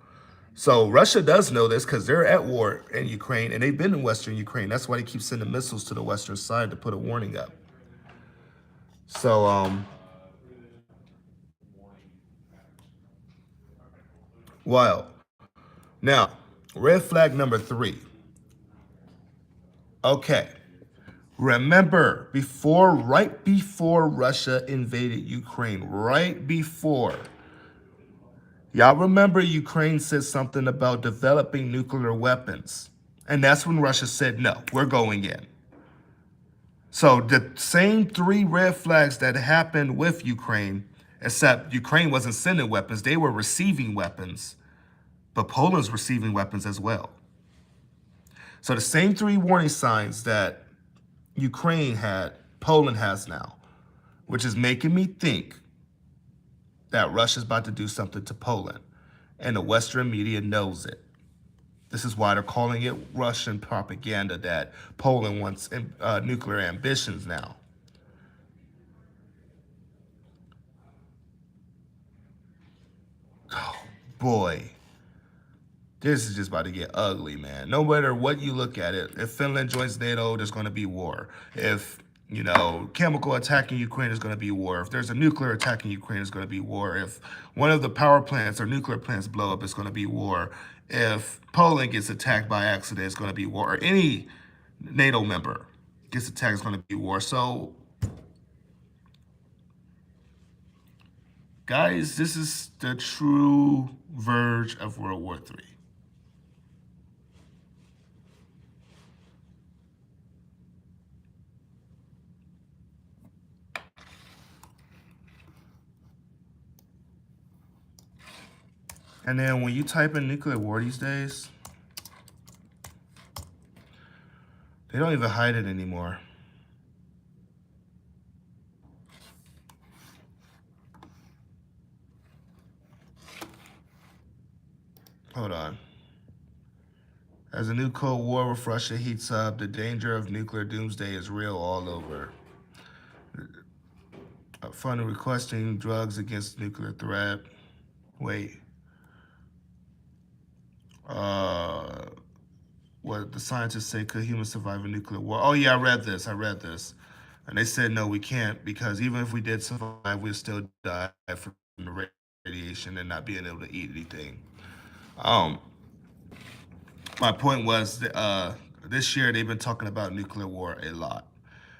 So Russia does know this because they're at war in Ukraine and they've been in Western Ukraine. That's why they keep sending missiles to the Western side to put a warning up. So, wild. Now, red flag number three. Okay. Remember, right before Russia invaded Ukraine, right before, y'all remember Ukraine said something about developing nuclear weapons. And that's when Russia said, no, we're going in. So the same three red flags that happened with Ukraine, except Ukraine wasn't sending weapons, they were receiving weapons, but Poland's receiving weapons as well. So the same three warning signs that Ukraine had, Poland has now, which is making me think that Russia's about to do something to Poland, and the Western media knows it. This is why they're calling it Russian propaganda that Poland wants nuclear ambitions now. Oh, boy. This is just about to get ugly, man. No matter what you look at it, if Finland joins NATO, there's going to be war. If, chemical attacking Ukraine is going to be war. If there's a nuclear attacking Ukraine, it's going to be war. If one of the power plants or nuclear plants blow up, it's going to be war. If Poland gets attacked by accident, it's going to be war. Or any NATO member gets attacked, it's going to be war. So, guys, this is the true verge of World War III. And then when you type in nuclear war these days, they don't even hide it anymore. Hold on. As a new Cold War with Russia heats up, the danger of nuclear doomsday is real all over. Funding requesting drugs against nuclear threat. Wait. What the scientists say, could humans survive a nuclear war? Oh yeah, I read this. And they said, no, we can't, because even if we did survive, we'd still die from the radiation and not being able to eat anything. My point was, this year they've been talking about nuclear war a lot.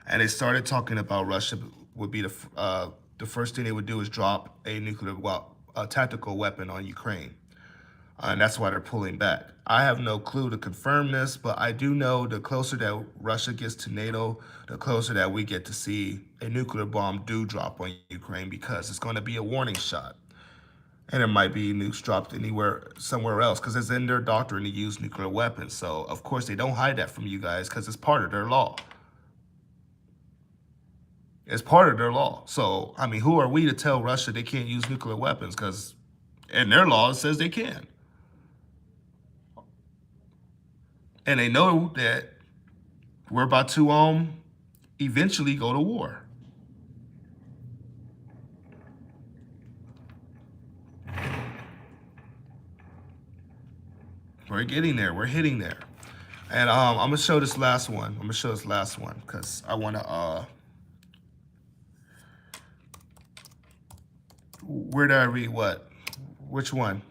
And they started talking about Russia would be the first thing they would do is drop a tactical weapon on Ukraine. And that's why they're pulling back. I have no clue to confirm this, but I do know the closer that Russia gets to NATO, the closer that we get to see a nuclear bomb do drop on Ukraine, because it's going to be a warning shot. And it might be nukes dropped somewhere else, because it's in their doctrine to use nuclear weapons. So, of course, they don't hide that from you guys, because it's part of their law. It's part of their law. So, who are we to tell Russia they can't use nuclear weapons? Because in their law, it says they can. And they know that we're about to eventually go to war. We're getting there. We're hitting there. And I'm gonna show this last one. I'm gonna show this last one because I wanna where did I read what? Which one?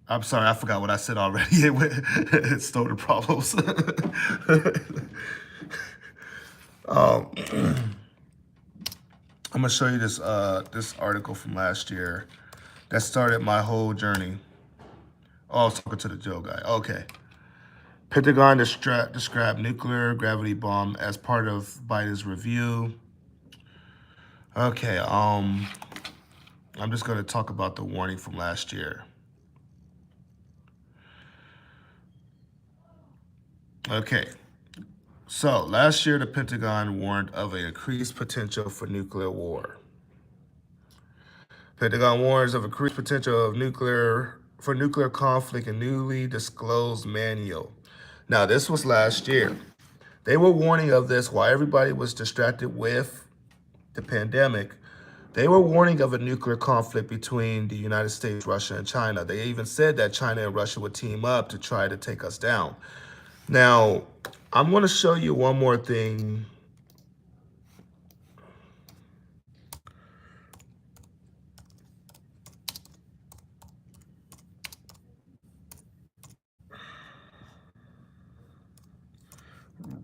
I'm sorry, I forgot what I said already. It stole the problems. I'm gonna show you this this article from last year that started my whole journey. Oh, I was talking to the Joe guy. Okay. Pentagon described nuclear gravity bomb as part of Biden's review. Okay, I'm just gonna talk about the warning from last year. Okay, so last year the Pentagon warned of an increased potential for nuclear war. Pentagon warns of increased potential of nuclear conflict in newly disclosed manual. Now, this was last year. They were warning of this while everybody was distracted with the pandemic. They were warning of a nuclear conflict between the United States, Russia, and China. They even said that China and Russia would team up to try to take us down. Now, I'm going to show you one more thing.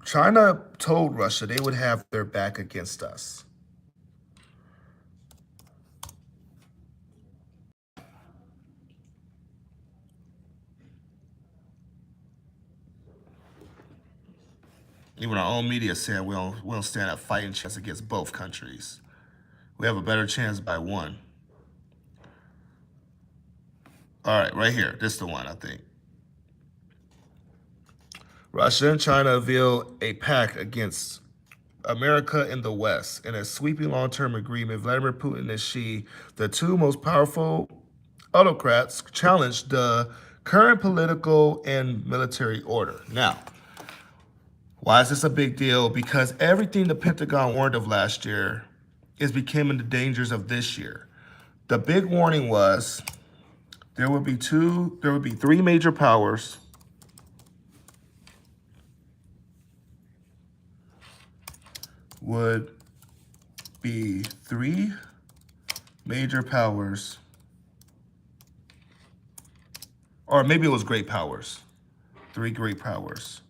China told Russia they would have their back against us. Even our own media said we don't stand a fighting chance against both countries. We have a better chance by one. All right, right here. This is the one, I think. Russia and China unveil a pact against America and the West. In a sweeping long-term agreement, Vladimir Putin and Xi, the two most powerful autocrats, challenged the current political and military order. Now, why is this a big deal? Because everything the Pentagon warned of last year is becoming the dangers of this year. The big warning was there would be three major powers would be three major powers, or maybe it was great powers, three great powers.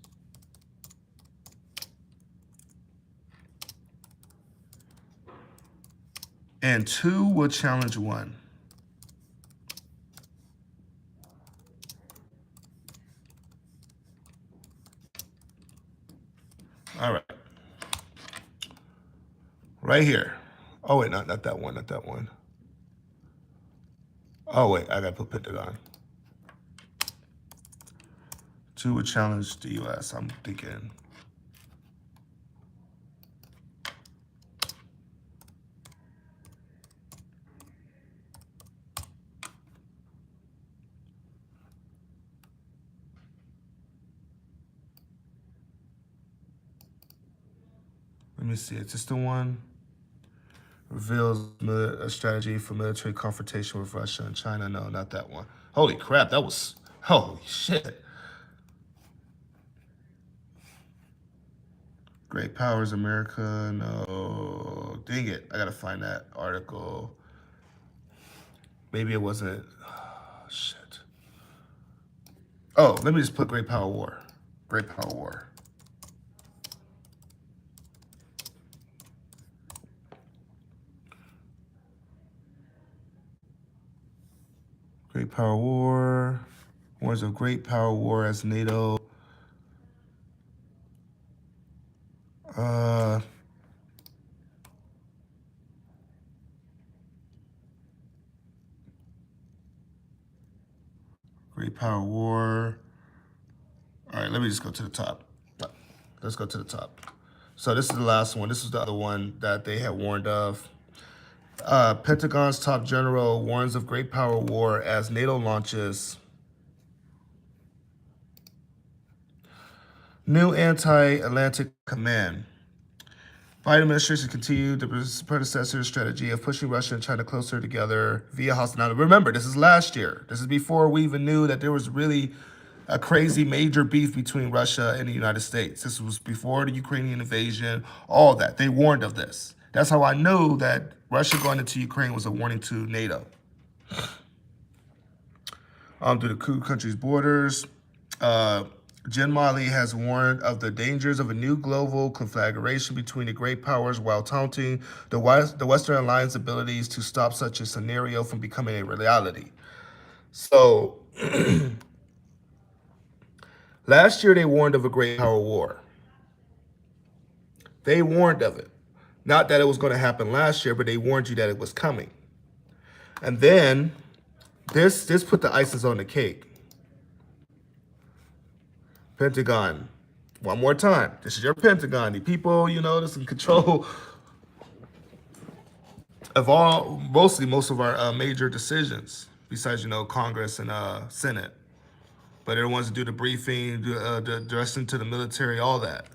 And two will challenge one. All right. Right here. Oh, wait, not that one, not that one. Oh, wait, I gotta put Pentagon. Two would challenge the U.S., I'm thinking. Let me see, is this the one? Reveals a strategy for military confrontation with Russia and China. No, not that one. Holy crap, that was, holy shit. Great powers, America, no. Dang it, I gotta find that article. Maybe it wasn't, oh, shit. Oh, let me just put Great Power War. Great Power War. Great Power War. Warns of Great Power War as NATO. Great Power War. All right, let me just go to the top. Let's go to the top. So this is the last one. This is the other one that they had warned of. Pentagon's top general warns of great power war as NATO launches New anti-Atlantic command. Biden administration continued the predecessor strategy of pushing Russia and China closer together via hostile. Now, remember, this is last year. This is before we even knew that there was really a crazy major beef between Russia and the United States. This was before the Ukrainian invasion, all that. They warned of this. That's how I knew that Russia going into Ukraine was a warning to NATO. Through the two countries' borders. Jen Mali has warned of the dangers of a new global conflagration between the great powers while taunting the Western Alliance's abilities to stop such a scenario from becoming a reality. So, last year they warned of a great power war. They warned of it. Not that it was going to happen last year, but they warned you that it was coming. And then this put the icing on the cake. Pentagon. One more time. This is your Pentagon. The people, that's in control of most of our major decisions, besides, Congress and Senate. But they're the ones that do the briefing, the dressing to the military, all that.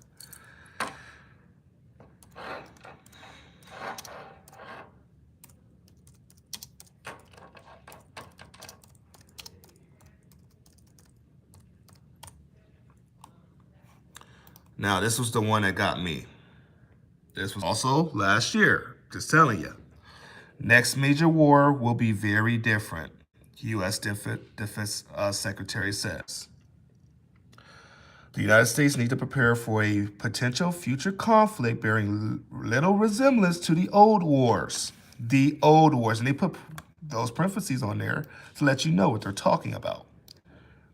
Now, this was the one that got me. This was also last year. Just telling you. Next major war will be very different, U.S. Defense Secretary says. The United States need to prepare for a potential future conflict bearing little resemblance to the old wars. The old wars. And they put those parentheses on there to let you know what they're talking about.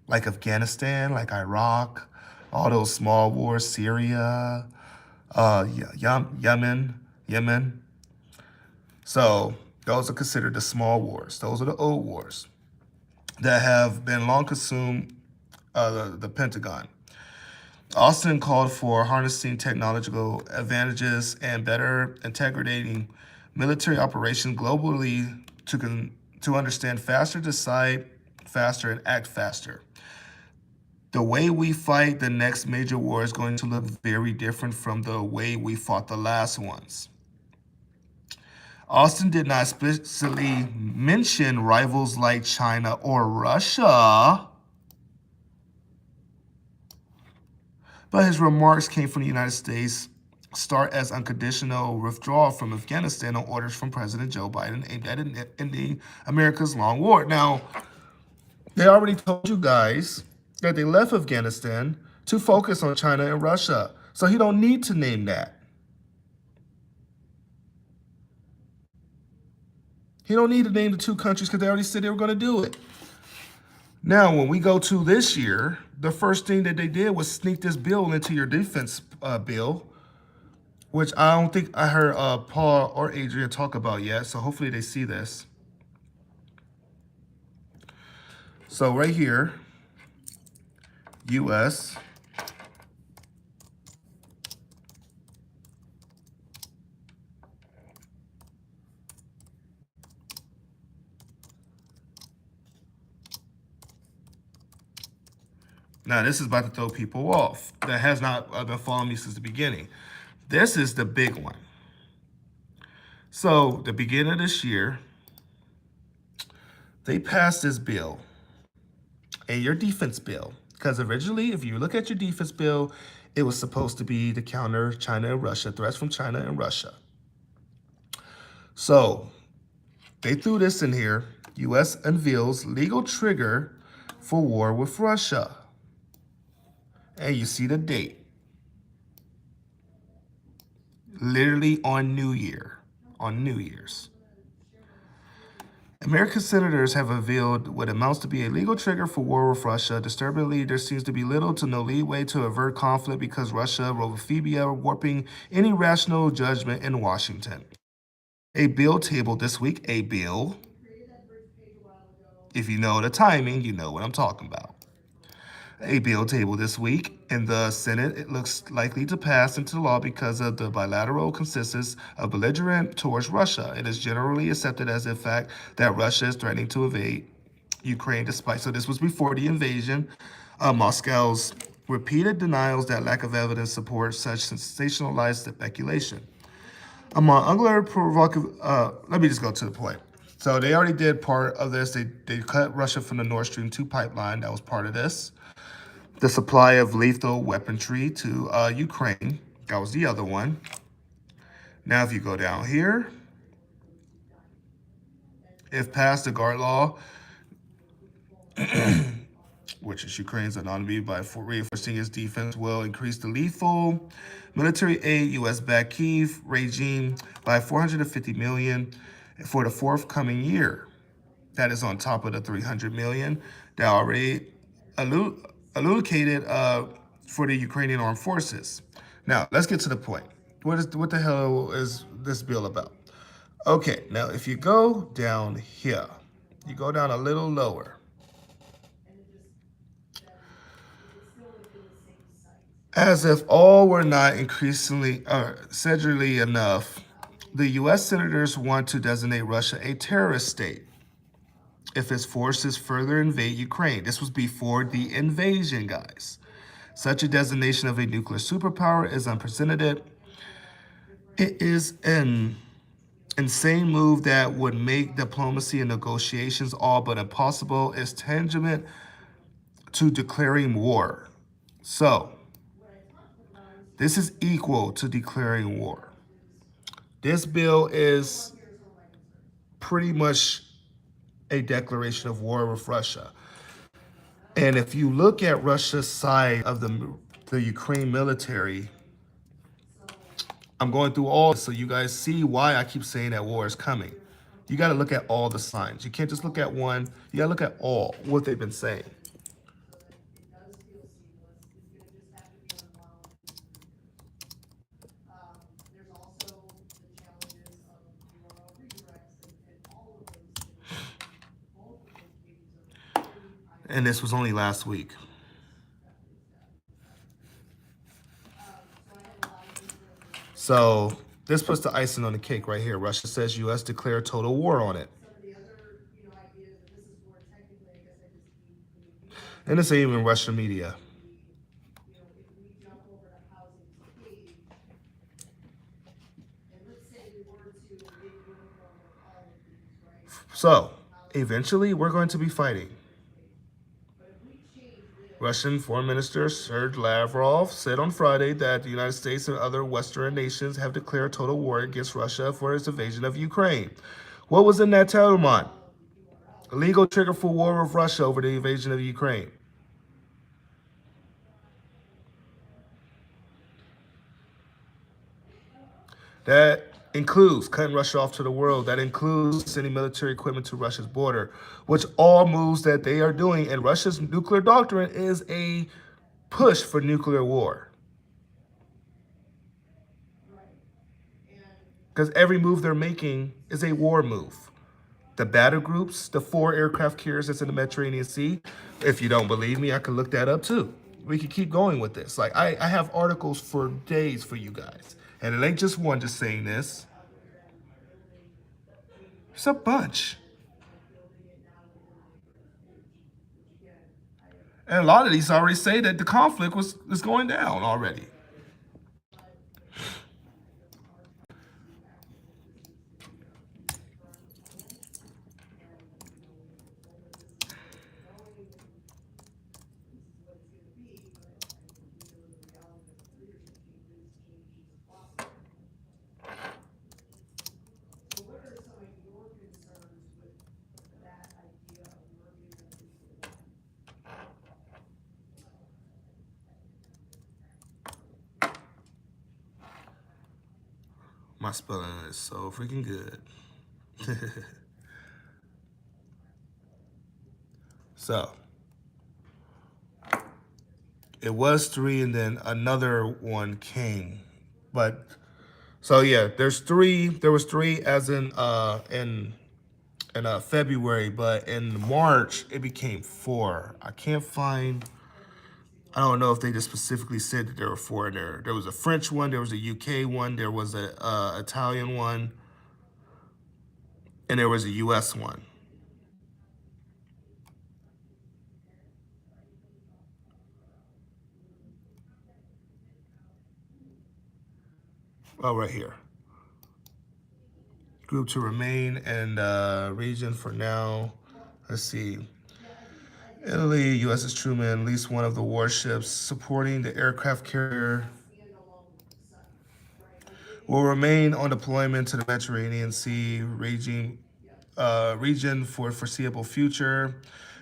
Like Afghanistan, like Iraq, all those small wars, Syria, Yemen. So those are considered the small wars. Those are the old wars that have been long consumed the Pentagon. Austin called for harnessing technological advantages and better integrating military operations globally to understand faster, decide faster, and act faster. The way we fight the next major war is going to look very different from the way we fought the last ones. Austin did not explicitly mention rivals like China or Russia, but his remarks came from the United States start as unconditional withdrawal from Afghanistan on orders from President Joe Biden aimed at ending America's long war. Now, they already told you guys that they left Afghanistan to focus on China and Russia. So he don't need to name that. He don't need to name the two countries because they already said they were going to do it. Now, when we go to this year, the first thing that they did was sneak this bill into your defense bill, which I don't think I heard Paul or Adrian talk about yet. So hopefully they see this. So right here, U.S. Now, this is about to throw people off that has not been following me since the beginning. This is the big one. So, the beginning of this year, they passed this bill, your defense bill. Because originally, if you look at your defense bill, it was supposed to be to counter China and Russia, threats from China and Russia. So, they threw this in here. U.S. unveils legal trigger for war with Russia. And you see the date. Literally on New Year's. American senators have unveiled what amounts to be a legal trigger for war with Russia. Disturbingly, there seems to be little to no leeway to avert conflict because Russia, Robophobia, warping any rational judgment in Washington. A bill tabled this week, a bill. If you know the timing, you know what I'm talking about. A bill tabled this week in the Senate. It looks likely to pass into law because of the bilateral consensus of belligerent towards Russia. It is generally accepted as a fact that Russia is threatening to invade Ukraine despite. So this was before the invasion. Moscow's repeated denials that lack of evidence support such sensationalized speculation. Among other provocative, let me just go to the point. So they already did part of this. They cut Russia from the Nord Stream 2 pipeline. That was part of this. The supply of lethal weaponry to Ukraine. That was the other one. Now, if you go down here, if passed, the guard law, which is Ukraine's autonomy by reinforcing its defense, will increase the lethal military aid U.S.-backed Kyiv regime by $450 million for the forthcoming year. That is on top of the $300 million that already allocated for the Ukrainian armed forces. Now, let's get to the point. What the hell is this bill about? Okay, now if you go down here, you go down a little lower. As if all were not increasingly sedgerly enough, the U.S. senators want to designate Russia a terrorist state if its forces further invade Ukraine. This was before the invasion, guys. Such a designation of a nuclear superpower is unprecedented. It is an insane move that would make diplomacy and negotiations all but impossible. It's tantamount to declaring war. So, this is equal to declaring war. This bill is pretty much a declaration of war with Russia. And if you look at Russia's side of the Ukraine military, I'm going through all this so you guys see why I keep saying that war is coming. You got to look at all the signs. You can't just look at one. You got to look at all what they've been saying. And this was only last week. So this puts the icing on the cake right here. Russia says U.S. declare total war on it. And it's even Russian media. So eventually we're going to be fighting. Russian Foreign Minister Sergei Lavrov said on Friday that the United States and other Western nations have declared total war against Russia for its invasion of Ukraine. What was in that settlement? A legal trigger for war with Russia over the invasion of Ukraine. That includes cutting Russia off to the world. That includes sending military equipment to Russia's border, which all moves that they are doing. And Russia's nuclear doctrine is a push for nuclear war. Because every move they're making is a war move. The battle groups, the 4 aircraft carriers that's in the Mediterranean Sea. If you don't believe me, I can look that up too. We can keep going with this. Like I have articles for days for you guys. And it ain't just one just saying this. It's a bunch. And a lot of these already say that the conflict is going down already. My spelling is so freaking good. So, it was 3 and then another one came. But, so yeah, there's 3. There was 3 as in February, but in March, it became 4. I can't find... I don't know if they just specifically said that there were 4 in there. There was a French one, there was a UK one, there was a Italian one, and there was a US one. Oh, right here. Group to remain in region for now. Let's see. Italy, USS Truman, at least one of the warships supporting the aircraft carrier will remain on deployment to the Mediterranean Sea region for foreseeable future.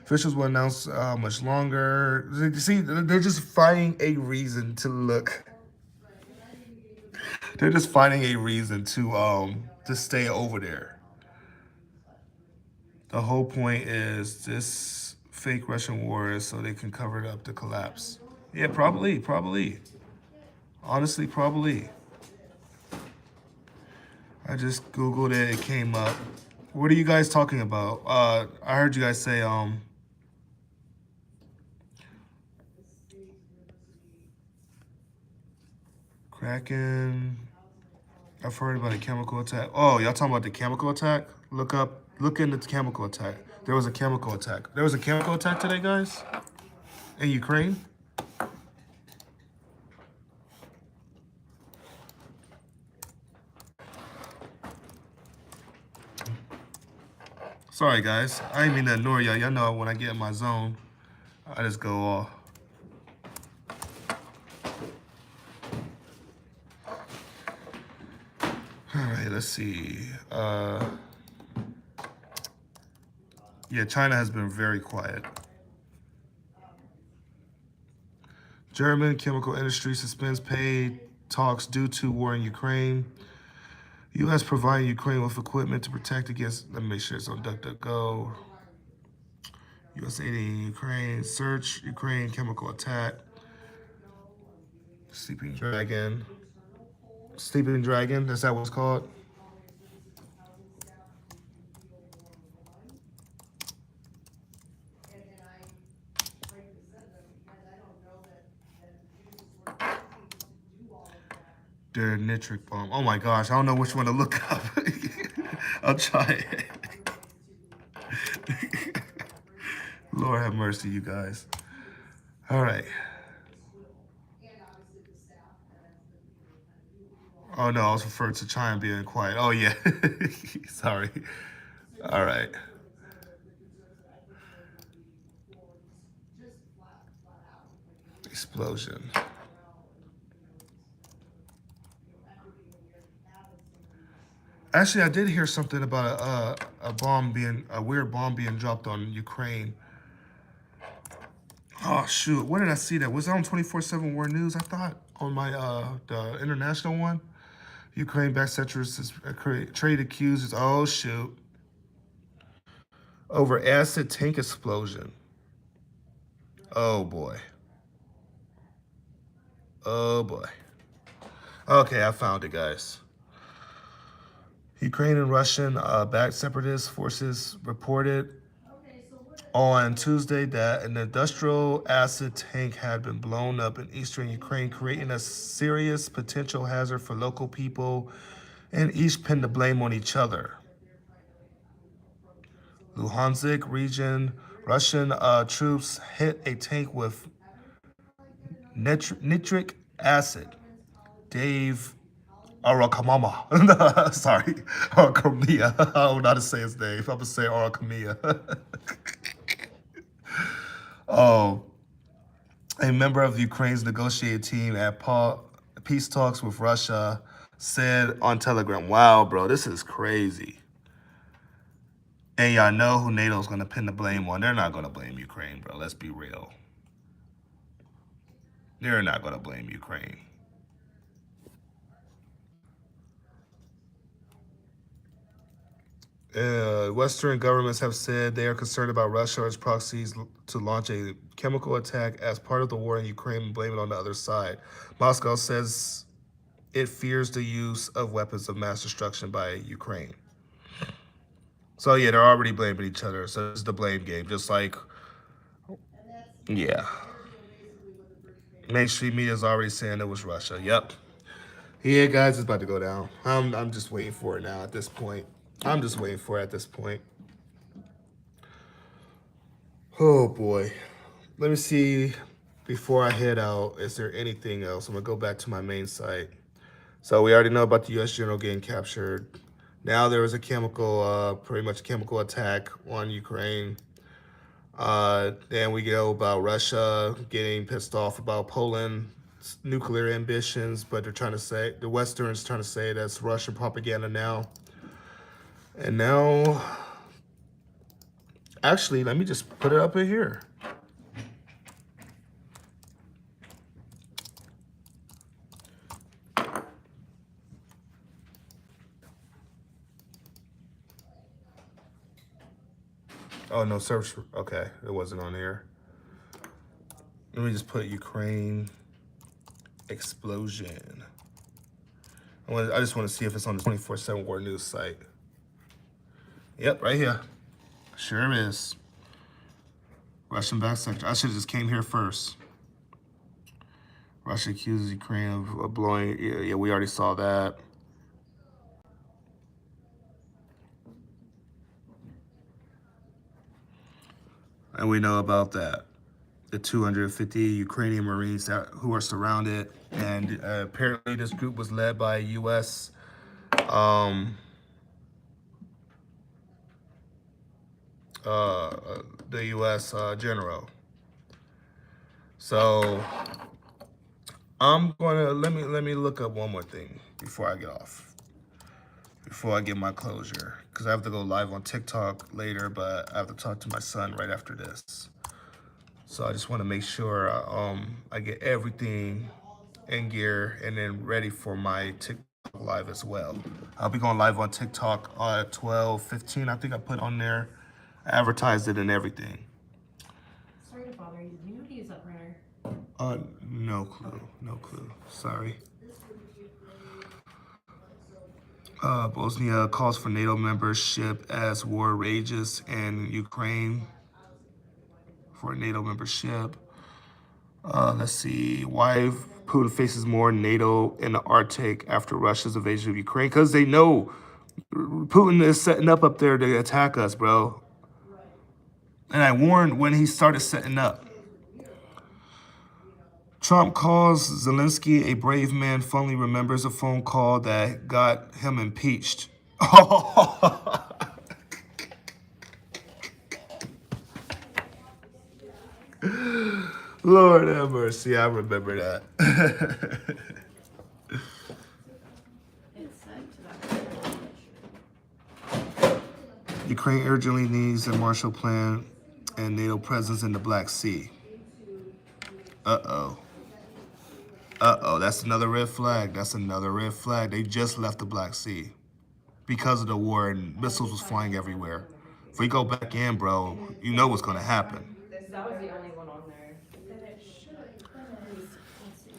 Officials will announce much longer. See, they're just finding a reason to look. They're just finding a reason to stay over there. The whole point is this fake Russian war is so they can cover up the collapse. Yeah, probably. Honestly, probably. I just Googled it, it came up. What are you guys talking about? I heard you guys say, Kraken. I've heard about a chemical attack. Oh, y'all talking about the chemical attack? Look into the chemical attack. There was a chemical attack. There was a chemical attack today, guys? In Ukraine? Sorry, guys. I didn't mean to ignore y'all. Y'all know when I get in my zone, I just go off. All right, let's see. Yeah, China has been very quiet. German chemical industry suspends paid talks due to war in Ukraine. U.S. providing Ukraine with equipment to protect against, let me make sure it's on DuckDuckGo. U.S. aiding Ukraine, search Ukraine chemical attack. Sleeping Dragon. Sleeping Dragon, is that what it's called? Their nitric bomb. Oh my gosh, I don't know which one to look up. I'll try it. Lord have mercy, you guys. All right. Oh no, I was referring to China being quiet. Oh yeah. Sorry. All right. Explosion. Actually, I did hear something about a weird bomb being dropped on Ukraine. Oh shoot, where did I see that? Was it on 24/7 War News? I thought on my the international one. Ukraine backed separatists trade accuses. Oh shoot. Over acid tank explosion. Oh boy. Oh boy. Okay, I found it, guys. Ukraine and Russian backed separatist forces reported on Tuesday that an industrial acid tank had been blown up in eastern Ukraine, creating a serious potential hazard for local people, and each pinned the blame on each other. Luhansk region, Russian troops hit a tank with nitric acid. Dave Arakamama. Sorry, Arakamia. I don't know how to say his name. I'm going to say Arakamia. Oh, a member of Ukraine's negotiating team at peace talks with Russia said on Telegram, wow, bro, this is crazy. And y'all know who NATO's going to pin the blame on. They're not going to blame Ukraine, bro. Let's be real. They're not going to blame Ukraine. Western governments have said they are concerned about Russia or its proxies to launch a chemical attack as part of the war in Ukraine and blame it on the other side. Moscow says it fears the use of weapons of mass destruction by Ukraine. So yeah, they're already blaming each other. So it's the blame game, just like, yeah. Mainstream media is already saying it was Russia. Yep. Yeah, guys, it's about to go down. I'm just waiting for it now at this point. I'm just waiting for it at this point. Oh boy. Let me see before I head out. Is there anything else? I'm gonna go back to my main site. So we already know about the U.S. general getting captured. Now there was a pretty much chemical attack on Ukraine. Then we go about Russia getting pissed off about Poland's nuclear ambitions, but the Westerns trying to say that's Russian propaganda now. And now, actually, let me just put it up in here. Oh, no, search. Okay, it wasn't on here. Let me just put Ukraine explosion. I just want to see if it's on the 24/7 War News site. Yep, right here. Sure is. Russian backed sector. I should have just came here first. Russia accuses Ukraine of blowing. Yeah, we already saw that. And we know about that. The 250 Ukrainian Marines who are surrounded. And apparently this group was led by a U.S. The U.S. General. So I'm gonna let me look up one more thing before I get off. Before I get my closure, because I have to go live on TikTok later, but I have to talk to my son right after this. So I just want to make sure I get everything in gear and then ready for my TikTok live as well. I'll be going live on TikTok at 12:15. I think I put on there. I advertised it and everything. Sorry to bother you. Do you know how to use that printer? No clue. No clue. Sorry. Bosnia calls for NATO membership as war rages in Ukraine for NATO membership. Let's see. Why Putin faces more NATO in the Arctic after Russia's invasion of Ukraine? Because they know Putin is setting up there to attack us, bro. And I warned when he started setting up. Trump calls Zelensky a brave man, fondly remembers a phone call that got him impeached. Lord have mercy, I remember that. Ukraine urgently needs a Marshall Plan and NATO presence in the Black Sea. Uh-oh. Uh-oh, that's another red flag. That's another red flag. They just left the Black Sea because of the war and missiles was flying everywhere. If we go back in, bro, you know what's going to happen. That was the only one on there.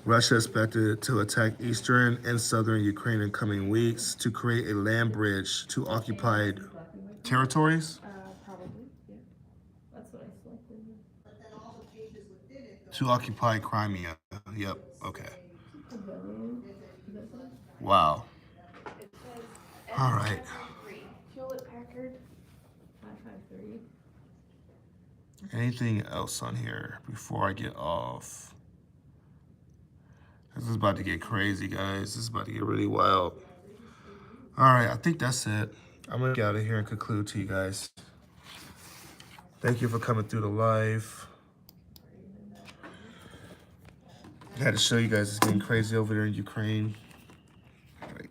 Russia expected to attack eastern and southern Ukraine in coming weeks to create a land bridge to occupied territories. Probably, yeah. That's what I selected. To occupy Crimea. Yep, okay. Wow. All right. Hewlett Packard 553. Anything else on here before I get off? This is about to get crazy, guys. This is about to get really wild. All right, I think that's it. I'm going to get out of here and conclude to you guys. Thank you for coming through the live. I had to show you guys it's getting crazy over there in Ukraine. All right.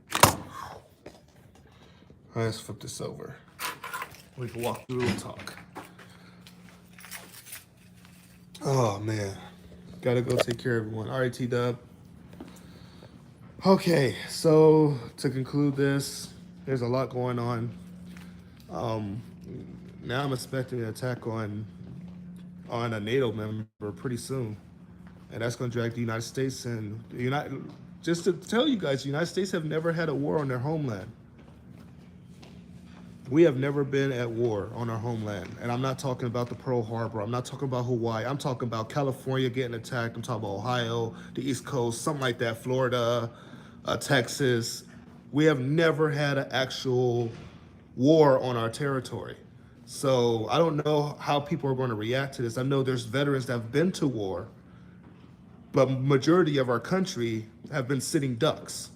Let's flip this over. We can walk through and talk. Oh, man. Gotta go take care of everyone. All right, T-Dub. Okay, so to conclude this, there's a lot going on. Now I'm expecting an attack on a NATO member pretty soon. And that's going to drag the United States and just to tell you guys, the United States have never had a war on their homeland. We have never been at war on our homeland. And I'm not talking about the Pearl Harbor. I'm not talking about Hawaii. I'm talking about California getting attacked. I'm talking about Ohio, the East Coast, something like that, Florida, Texas. We have never had an actual war on our territory. So I don't know how people are going to react to this. I know there's veterans that have been to war, but majority of our country have been sitting ducks.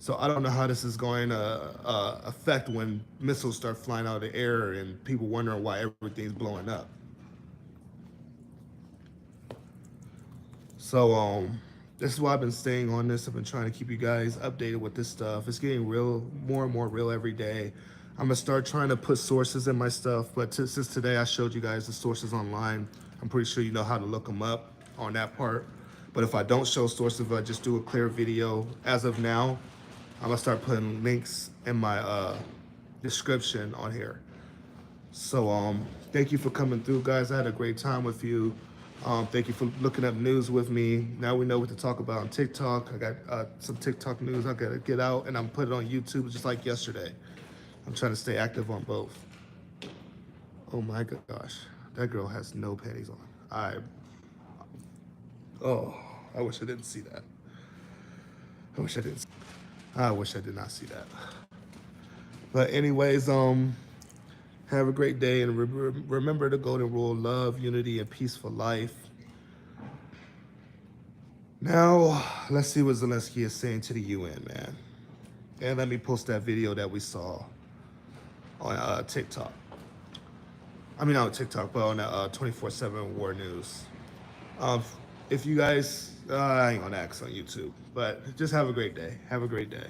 So I don't know how this is going to affect when missiles start flying out of the air and people wondering why everything's blowing up. So this is why I've been staying on this. I've been trying to keep you guys updated with this stuff. It's getting real, more and more real every day. I'm gonna start trying to put sources in my stuff, but since today I showed you guys the sources online, I'm pretty sure you know how to look them up on that part. But if I don't show sources, if I just do a clear video, as of now, I'm gonna start putting links in my description on here. So thank you for coming through, guys. I had a great time with you. Thank you for looking up news with me. Now we know what to talk about on TikTok. I got some TikTok news I gotta get out, and I'm put it on YouTube just like yesterday. I'm trying to stay active on both. Oh my gosh, that girl has no panties on. I wish I didn't see that. I wish I did not see that. But anyways, have a great day, and remember the golden rule: love, unity, and peaceful life. Now, let's see what Zelensky is saying to the UN, man. And let me post that video that we saw on TikTok. I mean, not on TikTok, but on 24/7 War News. If you guys, I ain't gonna ask on YouTube, but just have a great day. Have a great day.